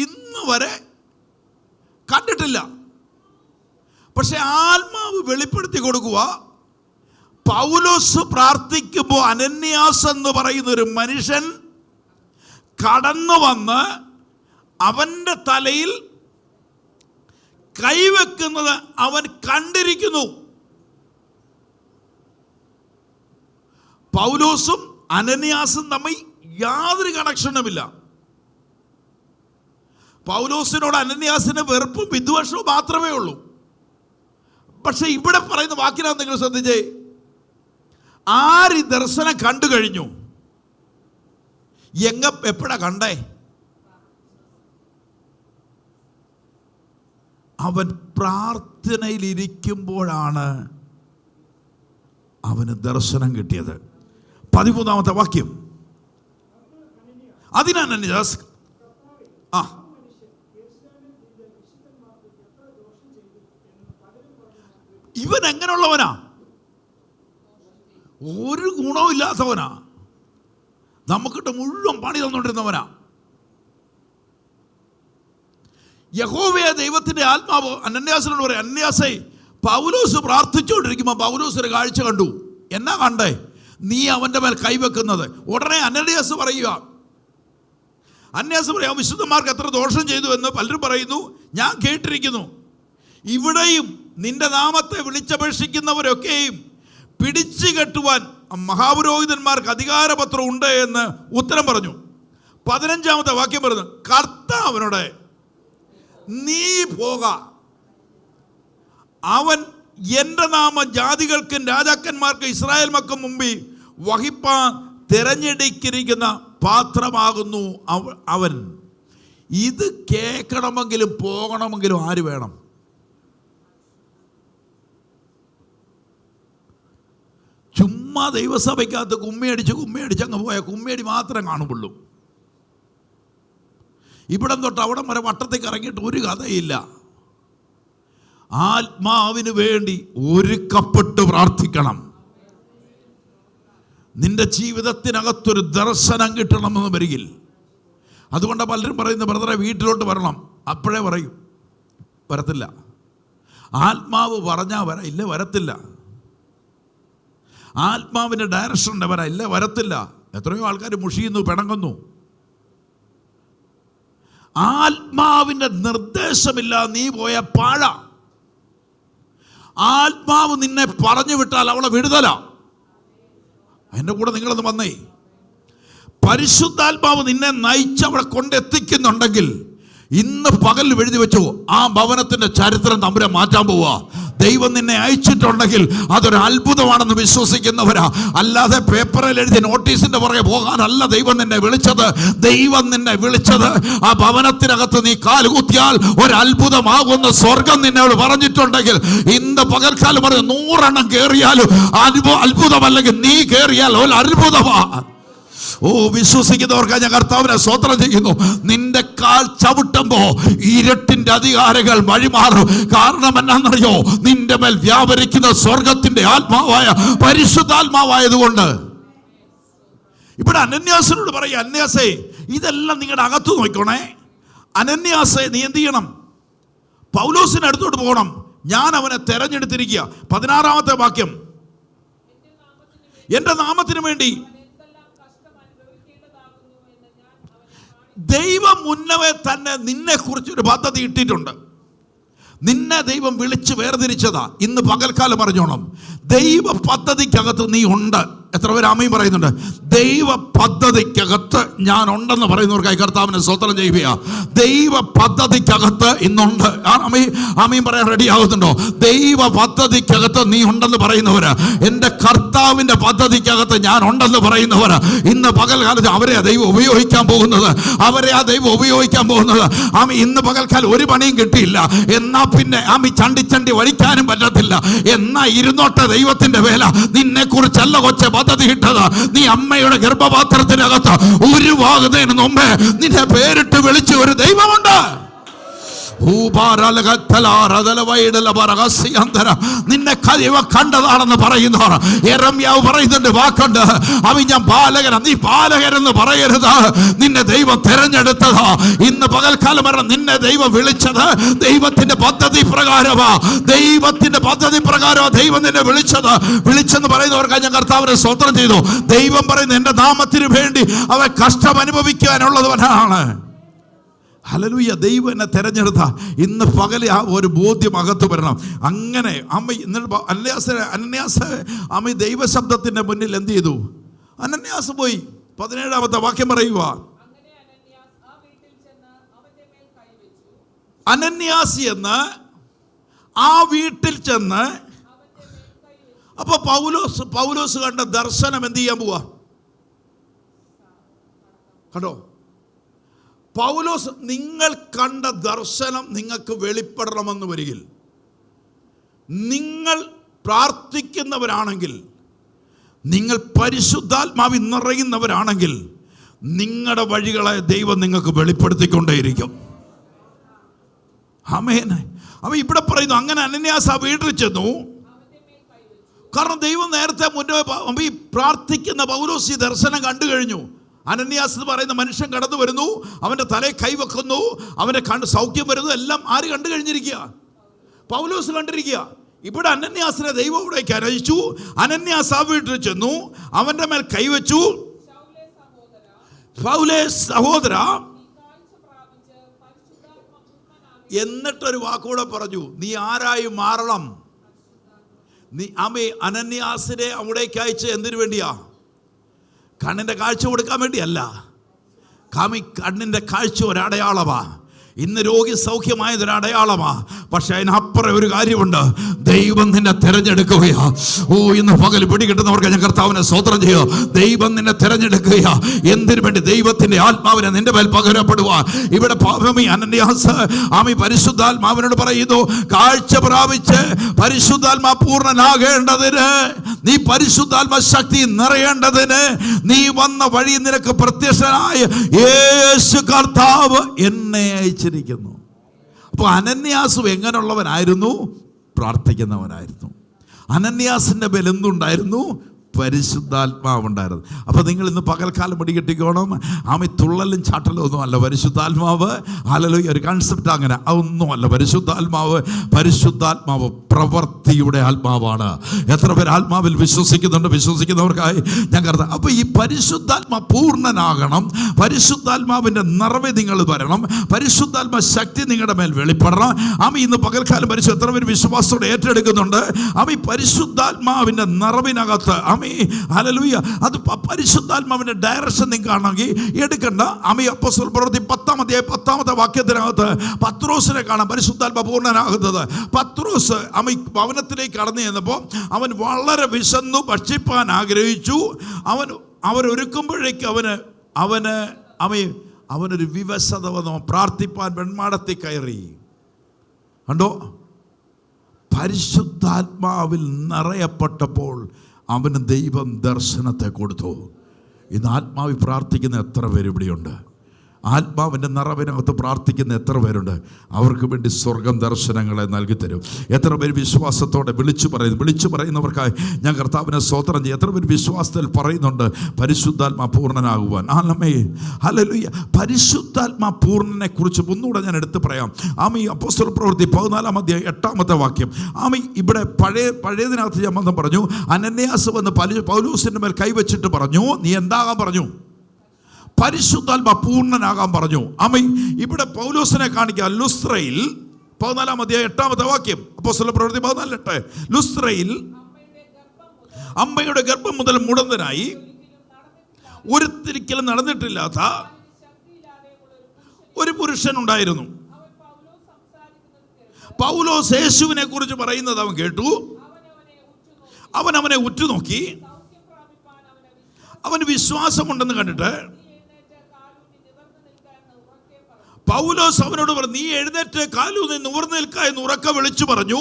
ഇന്ന് വരെ കണ്ടിട്ടില്ല. പക്ഷെ ആത്മാവ് വെളിപ്പെടുത്തി കൊടുക്കുക. പൗലോസ് പ്രാർത്ഥിക്കുമ്പോൾ അനന്യാസ് എന്ന് പറയുന്ന ഒരു മനുഷ്യൻ കടന്നു വന്ന് അവൻ്റെ തലയിൽ കൈവെക്കുന്നത് അവൻ കണ്ടിരിക്കുന്നു. പൗലോസും അനന്യാസും തമ്മിൽ യാതൊരു കണക്ഷനുമില്ല. പൗലോസിനോട് അനന്യാസിന് വെറുപ്പും വിദ്വേഷവും മാത്രമേ ഉള്ളൂ. പക്ഷെ ഇവിടെ പറയുന്ന വാക്കിനകത്ത് നിങ്ങൾ ശ്രദ്ധിച്ചേ, ആര് ദർശനം കണ്ടു കഴിഞ്ഞു? എപ്പോഴാ കണ്ടേ? അവൻ പ്രാർത്ഥനയിലിരിക്കുമ്പോഴാണ് അവന് ദർശനം കിട്ടിയത്. 13-ാമത്തെ വാക്യം. അതിനാണ് ഇവൻ എങ്ങനെയുള്ളവനാ? ഒരു ഗുണവും ഇല്ലാത്തവനാ. നമുക്കിട്ട് മുഴുവൻ പണി തന്നുകൊണ്ടിരുന്നവനാ. യഹോവയെ ദൈവത്തിന്റെ ആത്മാവ് അനന്യാസിനോട് പറയും, അനന്യാസേ, പൗലോസ് പ്രാർത്ഥിച്ചുകൊണ്ടിരിക്കുമ്പോൾ പൗലോസ് ഒരു കാഴ്ച കണ്ടു. എന്നാ കണ്ടേ? നീ അവൻ്റെ മേൽ കൈവെക്കുന്നത്. ഉടനെ അനന്യാസ് പറയുക, അനന്യാസ് പറയാം, വിശുദ്ധന്മാർക്ക് എത്ര ദോഷം ചെയ്തു എന്ന് പലരും പറയുന്നു, ഞാൻ കേട്ടിരിക്കുന്നു. ഇവിടെയും നിന്റെ നാമത്തെ വിളിച്ചപേക്ഷിക്കുന്നവരൊക്കെയും പിടിച്ചു കെട്ടുവാൻ മഹാപുരോഹിതന്മാർക്ക് അധികാരപത്രം ഉണ്ട് എന്ന് ഉത്തരം പറഞ്ഞു. 15-ാമത്തെ വാക്യം പറഞ്ഞു, കർത്താവിനോട് നീ പോക, അവൻ എൻ്റെ നാമം ജാതികൾക്കും രാജാക്കന്മാർക്കും ഇസ്രായേൽ മക്കൾ മുമ്പിൽ വഹിപ്പാൻ തിരഞ്ഞെടുക്കിയിരിക്കുന്ന പാത്രമാകുന്നു അവൻ. ഇത് കേൾക്കണമെങ്കിലും പോകണമെങ്കിലും ആര് വേണം? ചുമ്മാ ദൈവസഭയ്ക്കകത്ത് കുമ്മിയടിച്ച് അങ്ങ് പോയ കുമ്മിയടി മാത്രം കാണുള്ളൂ. ഇവിടം തൊട്ട് അവിടം വരെ വട്ടത്തേക്ക് ഇറങ്ങിയിട്ട് ഒരു കഥയില്ല. ആത്മാവിന് വേണ്ടി ഒരുക്കപ്പെട്ട് പ്രാർത്ഥിക്കണം. നിന്റെ ജീവിതത്തിനകത്തൊരു ദർശനം കിട്ടണമെന്ന് വരികിൽ, അതുകൊണ്ട് പലരും പറയുന്നത്, ബ്രദറെ വീട്ടിലോട്ട് വരണം. അപ്പോഴേ പറയും, വരത്തില്ല. ആത്മാവ് പറഞ്ഞാൽ ഇല്ല, വരത്തില്ല. ആത്മാവിൻ്റെ ഡയറക്ഷൻ ഇല്ല, വരത്തില്ല. എത്രയോ ആൾക്കാർ മുഷിയുന്നു, പിണങ്ങുന്നു. ആത്മാവിൻ്റെ നിർദ്ദേശമില്ല നീ പോയ പാഴ. ആത്മാവ് നിന്നെ പറഞ്ഞു വിട്ടാൽ അവളെ വിടുതല. എൻ്റെ കൂടെ നിങ്ങളൊന്ന് വന്നേ. പരിശുദ്ധാത്മാവ് നിന്നെ നയിച്ച് അവിടെ കൊണ്ടെത്തിക്കുന്നുണ്ടെങ്കിൽ ഇന്ന് പകൽ എഴുതി വെച്ചു, ആ ഭവനത്തിന്റെ ചരിത്രം തമ്പുരാൻ മാറ്റാൻ പോവുക. ദൈവം നിന്നെ അയച്ചിട്ടുണ്ടെങ്കിൽ അതൊരു അത്ഭുതമാണെന്ന് വിശ്വസിക്കുന്നവരാ. അല്ലാതെ പേപ്പറിൽ എഴുതിയ നോട്ടീസിന്റെ പുറകെ പോകാനല്ല ദൈവം നിന്നെ വിളിച്ചത്. ദൈവം നിന്നെ വിളിച്ചത് ആ ഭവനത്തിനകത്ത് നീ കാലുകുത്തിയാൽ ഒരു അത്ഭുതമാകുന്ന സ്വർഗം നിന്നോട് പറഞ്ഞിട്ടുണ്ടെങ്കിൽ ഇന്ന് പകൽക്കാലം പറഞ്ഞ് 100 എണ്ണം കയറിയാലും അത്ഭുതമല്ലെങ്കിൽ നീ കയറിയാൽ ഒരു അത്ഭുതമാ. ഓ, വിശ്വസിക്കുന്നവർക്ക് ഞാൻ കർത്താവിനെ സ്തോത്രം ചെയ്യുന്നു. നിന്റെ കാൽ ചവിട്ടുമ്പോ ഇരുട്ടിന്റെ അധികാരികൾ വഴിമാറും. കാരണം എന്നാണെന്നറിയോ? നിന്റെ മേൽ വ്യാപരിക്കുന്ന സ്വർഗത്തിന്റെ ആത്മാവായ പരിശുദ്ധാത്മാവായതുകൊണ്ട്. ഇവിടെ അനന്യാസിനോട് പറയും, അനന്യാസേ ഇതെല്ലാം നിങ്ങളുടെ അകത്ത് നോക്കണേ. അനന്യാസേ നീ എന്ത് ചെയ്യണം? പൗലോസിന് അടുത്തോട്ട് പോകണം. ഞാൻ അവനെ തെരഞ്ഞെടുത്തിരിക്കുക. 16-ാമത്തെ വാക്യം, എന്റെ നാമത്തിന് വേണ്ടി ദൈവം മുന്നമേ തന്നെ നിന്നെ കുറിച്ചൊരു പദ്ധതി ഇട്ടിട്ടുണ്ട്. നിന്നെ ദൈവം വിളിച്ച് വേർതിരിച്ചതാ. ഇന്ന് പകൽക്കാലം പറഞ്ഞോണം, ദൈവ പദ്ധതിക്കകത്ത് നീ ഉണ്ട്. എത്ര പേര് ആമേൻ പറയുന്നുണ്ട്? ദൈവ പദ്ധതിക്കകത്ത് ഞാൻ ഉണ്ടെന്ന് പറയുന്നവർക്കായി കർത്താവിനെ സ്തോത്രം ചെയ്യുക. ദൈവ പദ്ധതിക്കകത്ത് ഇന്നുണ്ട്. ആമേൻ പറയാൻ റെഡി ആകുന്നുണ്ടോ? ദൈവ പദ്ധതിക്കകത്ത് നീ ഉണ്ടെന്ന് പറയുന്നവര്, എൻ്റെ കർത്താവിൻ്റെ പദ്ധതിക്കകത്ത് ഞാൻ ഉണ്ടെന്ന് പറയുന്നവര്, ഇന്ന് പകൽക്കാലത്ത് അവരെയാ ദൈവം ഉപയോഗിക്കാൻ പോകുന്നത്. അവരെയാ ദൈവം ഉപയോഗിക്കാൻ പോകുന്നത്. ഇന്ന് പകൽക്കാലം ഒരു പണിയും കിട്ടിയില്ല, എന്നാ പിന്നെ ചണ്ടി വഴിക്കാനും പറ്റത്തില്ല. എന്നാ ഇരുന്നോട്ടെ ദൈവത്തിന്റെ വേല. നിന്നെ കുറിച്ചല്ല കൊച്ചെ പദ്ധതി ഇട്ടത്. നീ അമ്മയുടെ ഗർഭപാത്രത്തിനകത്ത് ഉരുവാകുന്നതിന് മുമ്പേ നിന്നെ പേരിട്ട് വിളിച്ച ഒരു ദൈവമുണ്ട്. നിന്നെ കണ്ടതാണെന്ന് പറയുന്നവർ, യെരമ്യാവ് പറയുന്നുണ്ട് വാക്കുണ്ട്, അവൻ ഞാൻ ബാലകനാ. നീ ബാലകരെന്ന് പറയരുത്. നിന്നെ ദൈവം തെരഞ്ഞെടുത്തതാ. ഇന്ന് പകൽക്കാലം വരണം, നിന്നെ ദൈവം വിളിച്ചത് ദൈവത്തിന്റെ പദ്ധതി പ്രകാരമാ. ദൈവത്തിന്റെ പദ്ധതി പ്രകാരമാ ദൈവം നിന്നെ വിളിച്ചെന്ന് പറയുന്നവർക്ക് ഞാൻ കർത്താവിനെ സ്തോത്രം ചെയ്തു. ദൈവം പറയുന്നു, എന്റെ നാമത്തിന് വേണ്ടി അവൻ കഷ്ടം അനുഭവിക്കാനുള്ളവനാണ്. ഹല്ലേലൂയ. ദൈവം എന്നെ തെരഞ്ഞെടുത്ത ഇന്ന് പകൽ ആ ഒരു ബോധ്യം അകത്ത് വരണം. അങ്ങനെ അനന്യാസ് അമ്മ ദൈവശബ്ദത്തിന്റെ മുന്നിൽ എന്ത് ചെയ്തു? അനന്യാസ് പോയി. 17-ാമത്തെ വാക്യം പറയുക, അനന്യാസ് എന്ന് ആ വീട്ടിൽ ചെന്ന്. അപ്പൊ പൗലോസ് കണ്ട ദർശനം എന്ത് ചെയ്യാൻ പോവാ? കണ്ടോ? പൗലോസ്, നിങ്ങൾ കണ്ട ദർശനം നിങ്ങൾക്ക് വെളിപ്പെടണമെന്ന് വരികിൽ, നിങ്ങൾ പ്രാർത്ഥിക്കുന്നവരാണെങ്കിൽ, നിങ്ങൾ പരിശുദ്ധാത്മാവിൽ നിറയുന്നവരാണെങ്കിൽ, നിങ്ങളുടെ വഴികളെ ദൈവം നിങ്ങൾക്ക് വെളിപ്പെടുത്തിക്കൊണ്ടേയിരിക്കും. ആമേൻ. അപ്പൊ ഇവിടെ പറയുന്നു, അങ്ങനെ അനന്യാസ് ആ വീട്ടിൽ ചെന്നു. കാരണം ദൈവം നേരത്തെ മുന്നേ ഈ പ്രാർത്ഥിക്കുന്ന പൗലോസ് ഈ ദർശനം കണ്ടു കഴിഞ്ഞു. അനന്യാസ് എന്ന് പറയുന്ന മനുഷ്യൻ കടന്നു വരുന്നു, അവൻ്റെ തലയിൽ കൈവെക്കുന്നു, അവൻ്റെ സൗഖ്യം വരുന്നു. എല്ലാം ആര് കണ്ടു കഴിഞ്ഞിരിക്കുക? പൗലോസ് കണ്ടിരിക്കുക. ഇവിടെ അനന്യാസിനെ ദൈവം ഇവിടേക്ക് അയച്ചു. അനന്യാസ് ആ വീട്ടിൽ ചെന്നു, അവൻ്റെ മേൽ കൈവച്ചു. പൗലേ സഹോദര, എന്നിട്ടൊരു വാക്കുകൂടെ പറഞ്ഞു, നീ ആരായി മാറണം? നീ അനന്യാസിനെ അവിടേക്ക് അയച്ച് എന്തിനു വേണ്ടിയാ? കണ്ണിൻ്റെ കാഴ്ച കൊടുക്കാൻ വേണ്ടിയല്ല. കണ്ണിൻ്റെ കാഴ്ച ഒരടയാളമാ. ഇന്ന് രോഗി സൗഖ്യമായതൊരടയാളമാ. പക്ഷെ അതിനപ്പുറം ഒരു കാര്യമുണ്ട്, ദൈവം നിന്നെ തിരഞ്ഞെടുക്കുകയാ. ഓ, ഇന്ന് പകൽ പിടികിട്ടുന്നവർക്ക് ഞാൻ കർത്താവിനെ സ്തോത്രം ചെയ്യുക. ദൈവം നിന്നെ തിരഞ്ഞെടുക്കുകയാ. എന്തിനു വേണ്ടി? ദൈവത്തിന്റെ ആത്മാവിനെ നിന്റെ മേൽ പകരപ്പെടുക. ഇവിടെ അനന്യാസ് പരിശുദ്ധാത്മാവിനോട് പറയുന്നു, കാഴ്ച പ്രാപിച്ച് പരിശുദ്ധാത്മാ പൂർണ്ണനാകേണ്ടതിന്, നീ പരിശുദ്ധാത്മ ശക്തി നിറയേണ്ടതിന്, നീ വന്ന വഴി നിനക്ക് പ്രത്യക്ഷനായ യേശു കർത്താവ് എന്നെ അയച്ചിരിക്കുന്നു. അപ്പോൾ അനന്യാസ് എങ്ങനെയുള്ളവനായിരുന്നു? പ്രാർത്ഥിക്കുന്നവനായിരുന്നു. അനന്യാസിന്റെ മേൽ എന്തുണ്ടായിരുന്നു? പരിശുദ്ധാത്മാവുണ്ടായിരുന്നു. അപ്പോൾ നിങ്ങൾ ഇന്ന് പകൽക്കാലം പിടികെട്ടിക്കോണം. തുള്ളലും ചാട്ടലും ഒന്നുമല്ല പരിശുദ്ധാത്മാവ്. ഹല്ലേലൂയ. ഒരു കൺസെപ്റ്റ് അങ്ങനെ അതൊന്നുമല്ല പരിശുദ്ധാത്മാവ് പ്രവൃത്തിയുടെ ആത്മാവാണ്. എത്ര പേർ ആത്മാവിൽ വിശ്വസിക്കുന്നുണ്ട്? വിശ്വസിക്കുന്നവർക്കായി ഞാൻ കരുതാം. അപ്പോൾ ഈ പരിശുദ്ധാത്മ പൂർണ്ണനാകണം. പരിശുദ്ധാത്മാവിൻ്റെ നിറവ് നിങ്ങൾ വരണം. പരിശുദ്ധാത്മ ശക്തി നിങ്ങളുടെ മേൽ വെളിപ്പെടണം. ഇന്ന് പകൽക്കാലം എത്ര പേര് വിശ്വാസത്തോടെ ഏറ്റെടുക്കുന്നുണ്ട്? ഈ പരിശുദ്ധാത്മാവിൻ്റെ നിറവിനകത്ത് ഹല്ലേലൂയ. അത് പരിശുദ്ധാത്മാവിന്റെ ഡയറക്ഷൻ നിങ്ങൾക്ക് കാണണമെങ്കിൽ എടുക്കണ്ട. അപ്പോസ്തല പ്രവൃത്തി 10-ാമത്തെ വാക്യത്തിനകത്ത് പത്രോസിനെ കാണാം പരിശുദ്ധാത്മ പൂർണ്ണനാകുന്നത്. പത്രോസ് ഭവനത്തിലേക്ക് കടന്നു ചെന്നപ്പോൾ അവൻ വളരെ വിശന്നു ഭക്ഷിപ്പാൻ ആഗ്രഹിച്ചു. അവരൊരുക്കുമ്പോഴേക്ക് അവനൊരു വിവശത വന്നു. പ്രാർത്ഥിപ്പാൻ വെൺമാടത്തിൽ കയറി. കണ്ടോ? പരിശുദ്ധാത്മാവിൽ നിറയപ്പെട്ടപ്പോൾ അവന് ദൈവം ദർശനത്തെ കൊടുത്തു. ഇന്ന് ആത്മാവിൽ പ്രാർത്ഥിക്കുന്ന എത്ര പേര് ഇവിടെയുണ്ട്? ആത്മാവിൻ്റെ നിറവിനകത്ത് പ്രാർത്ഥിക്കുന്ന എത്ര പേരുണ്ട്? അവർക്ക് വേണ്ടി സ്വർഗം ദർശനങ്ങളെ നൽകി തരും. എത്ര പേര് വിശ്വാസത്തോടെ വിളിച്ചു പറയുന്നവർക്കായി ഞാൻ കർത്താവിനെ സ്തോത്രം ചെയ്യും. എത്ര പേര് വിശ്വാസത്തിൽ പറയുന്നുണ്ട് പരിശുദ്ധാത്മാ പൂർണ്ണനാകുവാൻ? ഹല്ലേലൂയ. പരിശുദ്ധാത്മാ പൂർണ്ണനെ കുറിച്ച് ഒന്നുകൂടെ ഞാൻ എടുത്ത് പറയാം. ആമി അപ്പോസ്തല പ്രവൃത്തി 14 അധ്യായം 8 വാക്യം. ആമി ഇവിടെ പഴയതിനകത്ത് ഞാൻ വന്ന് പറഞ്ഞു, അനന്യാസ് വന്ന് പൗലോസിൻ്റെ മേൽ കൈവച്ചിട്ട് പറഞ്ഞു, നീ എന്താകാൻ പറഞ്ഞു? പരിശുദ്ധാത്മാ പൂർണ്ണനാകാൻ പറഞ്ഞു. ആമേൻ. ഇവിടെ പൗലോസിനെ കാണിക്കുക. ലുസ്ത്രയിൽ 14 അധ്യായം 8 വാക്യം. അപ്പോസ്തല പ്രവൃത്തി 14:8. ലുസ്ത്രയിൽ അമ്മയുടെ ഗർഭം മുതൽ മുടന്തനായി ഒരിക്കലും നടന്നിട്ടില്ലാത്ത ഒരു പുരുഷൻ ഉണ്ടായിരുന്നു. പൗലോസ് യേശുവിനെ കുറിച്ച് പറയുന്നത് അവൻ കേട്ടു. അവനെ ഉറ്റുനോക്കി. അവന് വിശ്വാസമുണ്ടെന്ന് കണ്ടിട്ട് പൗലോസ് അവനോട് പറഞ്ഞു, നീ എഴുന്നേറ്റ് കാലൂന്നി നിവർന്നു നിൽക്ക എന്ന് ഉറക്കെ വിളിച്ചു പറഞ്ഞു.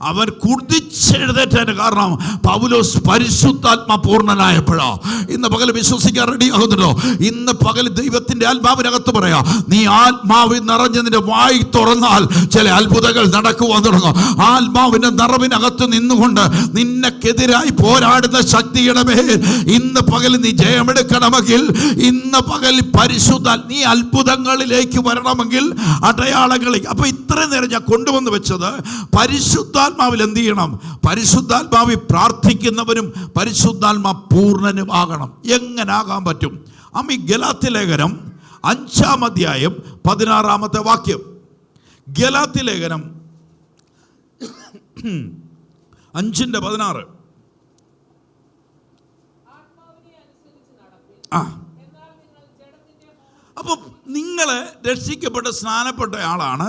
അവൻ കുതിച്ചെഴുന്നേറ്റതിന് കാരണം പൗലോസ് പരിശുദ്ധാത്മാ പൂർണ്ണനായപ്പോഴാ. ഇന്ന് പകൽ വിശ്വസിക്കാൻ റെഡി ആകുന്നുണ്ടോ? ഇന്ന് പകൽ ദൈവത്തിന്റെ ആത്മാവിനകത്ത് പറയാ, നീ ആത്മാവിൽ നിറഞ്ഞ് നിന്റെ വായി തുറന്നാൽ ചില അത്ഭുതങ്ങൾ നടക്കുവാൻ തുടങ്ങും. ആത്മാവിന്റെ നിറവിനകത്ത് നിന്നുകൊണ്ട് നിന്നെക്കെതിരായി പോരാടുന്ന ശക്തിയുടെ മേൽ ഇന്ന് പകൽ നീ ജയമെടുക്കണമെങ്കിൽ, ഇന്ന് പകൽ നീ അത്ഭുതങ്ങളിലേക്ക് വരണം, അടയാളങ്ങളിൽ. അപ്പൊ ഇത്രയും നേരം ഞാൻ കൊണ്ടുവന്ന് വെച്ചത് പരിശുദ്ധാത്മാവിൽ എന്ത് ചെയ്യണം? പരിശുദ്ധാത്മാവിൽ പ്രാർത്ഥിക്കുന്നവനും പരിശുദ്ധാത്മാ പൂർണ്ണനും ആകണം. എങ്ങനാകാൻ പറ്റും? അമ്മ ഗലാത്യ ലേഖനം 5 അധ്യായം 16 വാക്യം. ഗലാത്യ ലേഖനം 5:16. അപ്പൊ നിങ്ങൾ രക്ഷിക്കപ്പെട്ട് സ്നാനപ്പെട്ട ആളാണ്.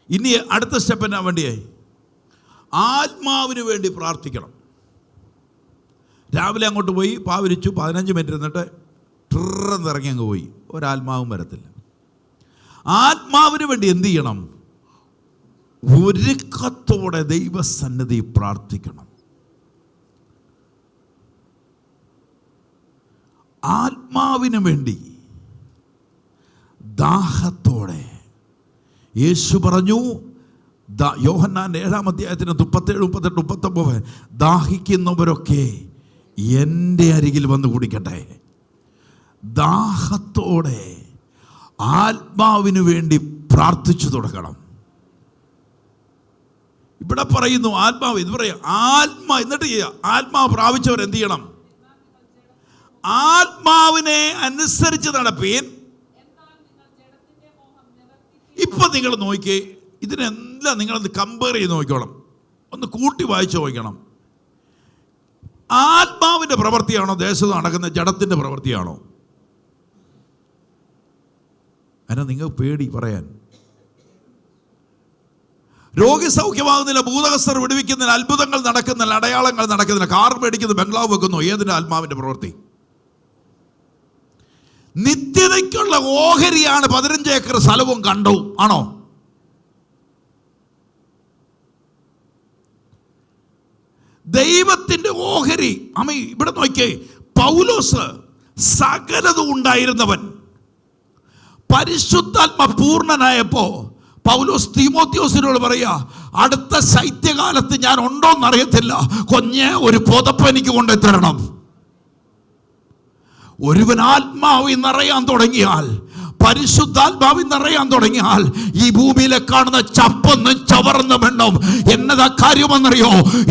ഇനി അടുത്ത സ്റ്റെപ്പ് എന്നാ വേണ്ടിയേ? ആത്മാവിന് വേണ്ടി പ്രാർത്ഥിക്കണം. രാവിലെ അങ്ങോട്ട് പോയി പാവരിച്ചു 15 മിനിറ്റ് ഇരുന്നിട്ട് ഇറങ്ങി അങ്ങ് പോയി, ഒരാത്മാവും വരത്തില്ല. ആത്മാവിന് വേണ്ടി എന്ത് ചെയ്യണം? ഒരുക്കത്തോടെ ദൈവസന്നിധി പ്രാർത്ഥിക്കണം. ആത്മാവിന് വേണ്ടി ദാഹത്തോടെ. യേശു പറഞ്ഞു, യോഹന്നാൻ 7 അധ്യായത്തിന് 37, 38, 39, ദാഹിക്കുന്നവരൊക്കെ എൻ്റെ അരികിൽ വന്ന് കുടിക്കട്ടെ. ദാഹത്തോടെ ആത്മാവിന് വേണ്ടി പ്രാർത്ഥിച്ചു തുടങ്ങണം. ഇവിടെ പറയുന്നു ആത്മാവ്, ഇത് പറയാം എന്നിട്ട് ആത്മാവ് പ്രാപിച്ചവർ എന്ത് ചെയ്യണം? ആത്മാവിനെ അനുസരിച്ച് നടപ്പീൻ. ഇപ്പൊ നിങ്ങൾ നോക്കിയേ, ഇതിനെല്ലാം നിങ്ങളൊന്ന് കമ്പയർ ചെയ്ത് നോക്കിക്കോണം, ഒന്ന് കൂട്ടി വായിച്ചു നോക്കണം. ആത്മാവിന്റെ പ്രവൃത്തിയാണോ ദേശത്ത് നടക്കുന്ന ജഡത്തിന്റെ പ്രവൃത്തിയാണോ? അതിനെ നിങ്ങൾ പേടി പറയാൻ. രോഗി സൗഖ്യമാകുന്നില്ല, ഭൂതഹസ്തർ വിടുവിക്കുന്നില്ല, അത്ഭുതങ്ങൾ നടക്കുന്നില്ല, അടയാളങ്ങൾ നടക്കുന്നില്ല, കാർ മേടിക്കുന്നു, ബംഗ്ലാവ് വെക്കുന്നു. ഏതിന്റെ ആത്മാവിന്റെ പ്രവൃത്തി? നിത്യതയ്ക്കുള്ള ഓഹരിയാണ് 15 ഏക്കർ സ്ഥലവും കണ്ടു, ആണോ? ദൈവത്തിന്റെ ഓഹരി. അമ്മ ഇവിടെ നോക്കിയേ, പൗലോസ് സകലതും ഉണ്ടായിരുന്നവൻ. പരിശുദ്ധാത്മ പൂർണ്ണനായപ്പോ പൗലോസ് തീമോത്തിയോസിനോട് പറയാ, അടുത്ത ശൈത്യകാലത്ത് ഞാൻ ഉണ്ടോന്നറിയത്തില്ല, ഒരു പുതപ്പ് എനിക്ക് കൊണ്ടെത്തരണം. ഒരുവൻ ആത്മാവിൽ നിറയാൻ തുടങ്ങിയാൽ, പരിശുദ്ധാത്മാവിൽ നിറയാൻ തുടങ്ങിയാൽ, ഈ ഭൂമിയിലെ കാണുന്ന ചപ്പൊന്നും ചവർന്നും എണ്ണം. എന്നതാ കാര്യമെന്നറിയോ?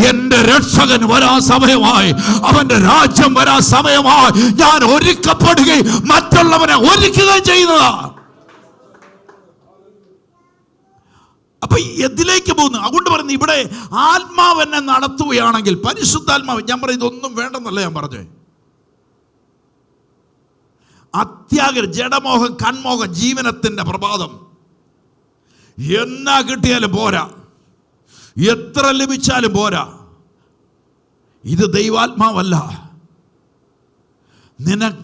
എന്റെ രക്ഷകൻ വരാൻ സമയമായി, അവന്റെ രാജ്യം വരാൻ സമയമായി. ഞാൻ ഒരുക്കപ്പെടുകയും മറ്റുള്ളവനെ ഒരുക്കുകയും ചെയ്യുന്നതാ. അപ്പൊ ഇതിലേക്ക് പോകുന്നു. അതുകൊണ്ട് പറയുന്നു, ഇവിടെ ആത്മാവ് എന്നെ നടത്തുകയാണെങ്കിൽ, പരിശുദ്ധാത്മാവ്, ഞാൻ പറയുന്നത് ഒന്നും വേണ്ടെന്നല്ല ഞാൻ പറഞ്ഞേ. അത്യാഗ്രഹം, ജഡമോഹം, കൺമോഹം, ജീവനത്തിന്റെ പ്രഭാതം എന്നാ കിട്ടിയാലും പോരാ, എത്ര ലഭിച്ചാലും പോരാ. ഇത് ദൈവാത്മാവല്ല.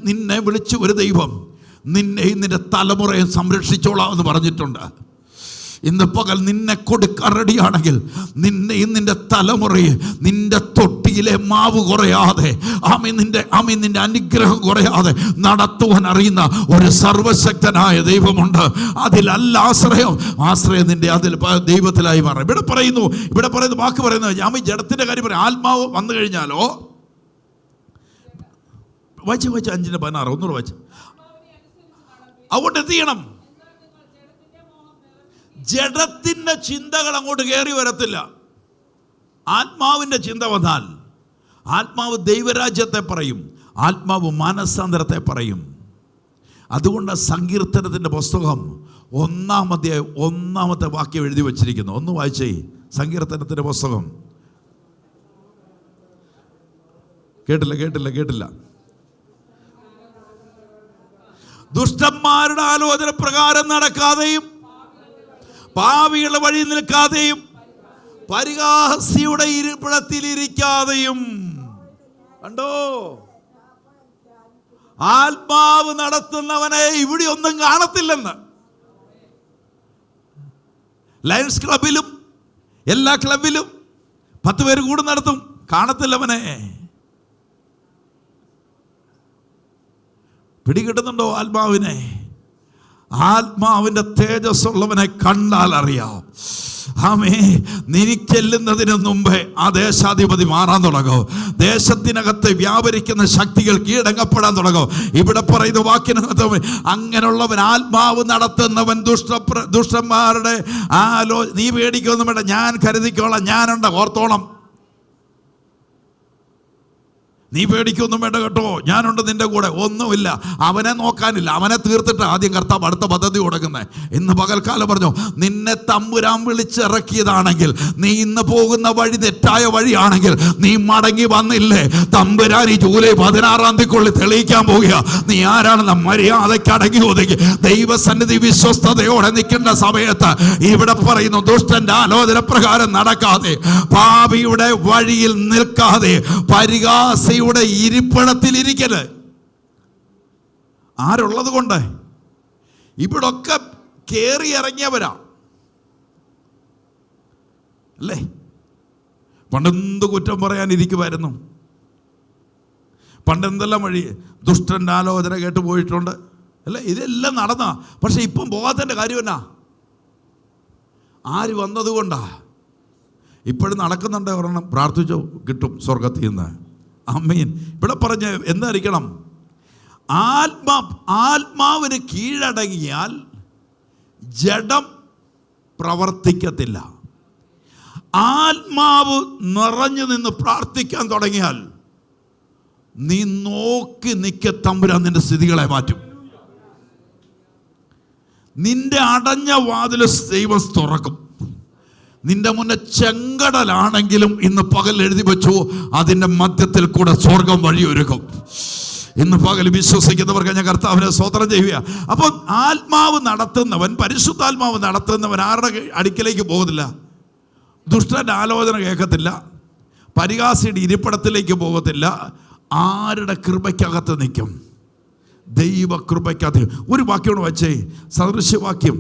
നിന്നെ വിളിച്ചു ഒരു ദൈവം നിന്നെ നിന്റെ തലമുറയെ സംരക്ഷിച്ചോളാം എന്ന് പറഞ്ഞിട്ടുണ്ട്. ഇന്ന് പകൽ നിന്നെ കൊടുക്കാൻ റെഡിയാണെങ്കിൽ നിന്റെ തലമുറയെ നിന്റെ തൊട്ടിയിലെ മാവ് കുറയാതെ നിന്റെ അനുഗ്രഹം കുറയാതെ നടത്തുവാൻ അറിയുന്ന ഒരു സർവശക്തനായ ദൈവമുണ്ട്. അതിലല്ല ആശ്രയം നിന്റെ അതിൽ ദൈവത്തിലായി മാറും. ഇവിടെ പറയുന്നു വാക്ക് പറയുന്നത്, ഞാൻ ഈ ജഡത്തിന്റെ കാര്യം പറയാം. ആത്മാവ് വന്നു കഴിഞ്ഞാലോ, വായിച്ച് 5:16 ഒന്നുകൂടെ വായിച്ച്. അതുകൊണ്ട് എന്ത് ചെയ്യണം? ജഡത്തിന്റെ ചിന്തകൾ അങ്ങോട്ട് കയറി വരത്തില്ല. ആത്മാവിന്റെ ചിന്ത വന്നാൽ ആത്മാവ് ദൈവരാജ്യത്തെ പറയും, ആത്മാവ് മാനസാന്തരത്തെ പറയും. അതുകൊണ്ട് സങ്കീർത്തനത്തിന്റെ പുസ്തകം 1-ാമത്തെ വാക്യം എഴുതി വച്ചിരിക്കുന്നു. ഒന്ന് വായിച്ചേ. സങ്കീർത്തനത്തിന്റെ പുസ്തകം. കേട്ടില്ല. ദുഷ്ടന്മാരുടെ ആലോചന പ്രകാരം നടക്കാതെയും പാപികളുടെ വഴി നിൽക്കാതെയും പരിഹാസിയുടെ ഇരിപ്പിടത്തിലിരിക്കാതെയും. കണ്ടോ, ആത്മാവ് നടത്തുന്നവനെ ഇവിടെ ഒന്നും കാണത്തില്ലെന്ന്. ലയൺസ് ക്ലബിലും എല്ലാ ക്ലബിലും 10 പേര് കൂടെ നടത്തും, കാണത്തില്ലവനെ. പിടികിട്ടുന്നുണ്ടോ ആത്മാവിനെ? ആത്മാവിന്റെ തേജസ്സുള്ളവനെ കണ്ടാൽ അറിയാം. ആമേ, നിനക്കെല്ലുന്നതിന് മുമ്പേ ആ ദേശാധിപതി മാറാൻ തുടങ്ങും. ദേശത്തിനകത്ത് വ്യാപരിക്കുന്ന ശക്തികൾ കീഴടങ്ങപ്പെടാൻ തുടങ്ങും. ഇവിടെ പറയുന്ന വാക്കിനകത്ത് അങ്ങനെയുള്ളവൻ, ആത്മാവ് നടത്തുന്നവൻ ദുഷ്ടന്മാരുടെ നീ പേടിക്കൊന്നും വേണ്ട, ഞാൻ കരുതിക്കോളാം, ഞാനുണ്ട്, ഓർത്തോളം. നീ പേടിക്കൊന്നും വേണ്ട കേട്ടോ, ഞാനുണ്ട് നിന്റെ കൂടെ. ഒന്നുമില്ല, അവനെ നോക്കാനില്ല, അവനെ തീർത്തിട്ട് ആദ്യം കർത്താവ് അടുത്ത പദ്ധതി കൊടുക്കുന്നത്. ഇന്ന് പകൽക്കാലം പറഞ്ഞു, നിന്നെ തമ്പുരാൻ വിളിച്ചിറക്കിയതാണെങ്കിൽ, നീ ഇന്ന് പോകുന്ന വഴി തെറ്റായ വഴിയാണെങ്കിൽ, നീ മടങ്ങി വന്നില്ലേ, തമ്പുരാൻ ഈ ജൂലൈ 16-ാം തീയതിക്കുള്ളിൽ തെളിയിക്കാൻ പോവുക. നീ ആരാണെന്ന് മര്യാദയ്ക്ക് അടങ്ങി ഒതുങ്ങി ദൈവസന്നിധി വിശ്വസ്തയോടെ നിൽക്കേണ്ട സമയത്ത് ഇവിടെ പറയുന്നു, ദുഷ്ടന്റെ ആലോചന പ്രകാരം നടക്കാതെ, പാപിയുടെ വഴിയിൽ നിൽക്കാതെ, പരിഹാസി ഇരിപ്പിടത്തിലിരിക്കല്. ആരുള്ളത് കൊണ്ട്? ഇവിടൊക്കെ കേറി ഇറങ്ങിയവരാ അല്ലേ? പണ്ടെന്ത് കുറ്റം പറയാനിരിക്കുമായിരുന്നു, പണ്ടെന്തെല്ലാം വഴി ദുഷ്ടന്റെ ആലോചന കേട്ട് പോയിട്ടുണ്ട് അല്ലേ? ഇതെല്ലാം നടന്ന. പക്ഷെ ഇപ്പം പോകാത്തതിൻ്റെ കാര്യം എന്നാ? ആര് വന്നതുകൊണ്ടാ? ഇപ്പോഴും നടക്കുന്നുണ്ട്. ഒരെണ്ണം പ്രാർത്ഥിച്ചോ, കിട്ടും സ്വർഗത്തിൽ നിന്ന്. ആമേൻ. ഇവിടെ പറഞ്ഞ് എന്തായിരിക്കണം? ആത്മാവിന് കീഴടങ്ങിയാൽ ജഡം പ്രവർത്തിക്കത്തില്ല. ആത്മാവ് നിറഞ്ഞു നിന്ന് പ്രാർത്ഥിക്കാൻ തുടങ്ങിയാൽ നീ നോക്കി നിൽക്കെ തമ്പുരാൻ നിന്റെ സ്ഥിതികളെ മാറ്റും. നിന്റെ അടഞ്ഞ വാതിൽ ദൈവം തുറക്കും. നിന്റെ മുന്നേ ചെങ്കടലാണെങ്കിലും ഇന്ന് പകൽ എഴുതി വെച്ചു, അതിൻ്റെ മധ്യത്തിൽ കൂടെ സ്വർഗം വഴിയൊരുക്കും. ഇന്ന് പകൽ വിശ്വസിക്കുന്നവർക്ക് ഞാൻ കർത്താവിനെ സ്തോത്രം ചെയ്യുക. അപ്പോൾ ആത്മാവ് നടത്തുന്നവൻ, പരിശുദ്ധാത്മാവ് നടത്തുന്നവൻ ആരുടെ അടുക്കിലേക്ക് പോകുന്നില്ല? ദുഷ്ടന്റെ ആലോചന കേൾക്കത്തില്ല, പരിഹാസിയുടെ ഇരിപ്പിടത്തിലേക്ക് പോകത്തില്ല. ആരുടെ കൃപയ്ക്കകത്ത് നിൽക്കും? ദൈവ കൃപയ്ക്കകത്ത്. ഒരു വാക്യോട് വച്ചേ, സദൃശ്യവാക്യം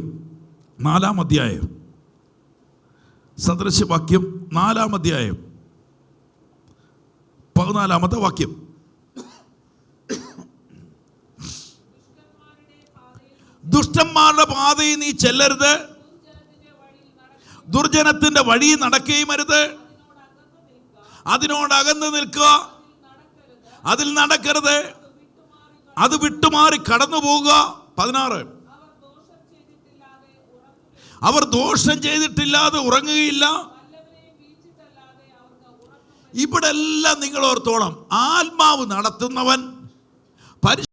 4-ാം അധ്യായം. സദൃശ്യവാക്യം 4-ാം അധ്യായം 14-ാമത്തെ വാക്യം. ദുഷ്ടന്മാരുടെ പാതയിൽ നീ ചെല്ലരുത്, ദുർജനത്തിന്റെ വഴി നടക്കുകയും അരുത്. അതിനോട് അകന്ന് നിൽക്കുക, അതിൽ നടക്കരുത്, അത് വിട്ടുമാറി കടന്നു പോകുക. 16, അവർ ദോഷം ചെയ്തിട്ടില്ലാതെ ഉറങ്ങുകയില്ല. ഇവിടെ എല്ലാം നിങ്ങൾ ഓർത്തോണം, ആത്മാവ് നടത്തുന്നവൻ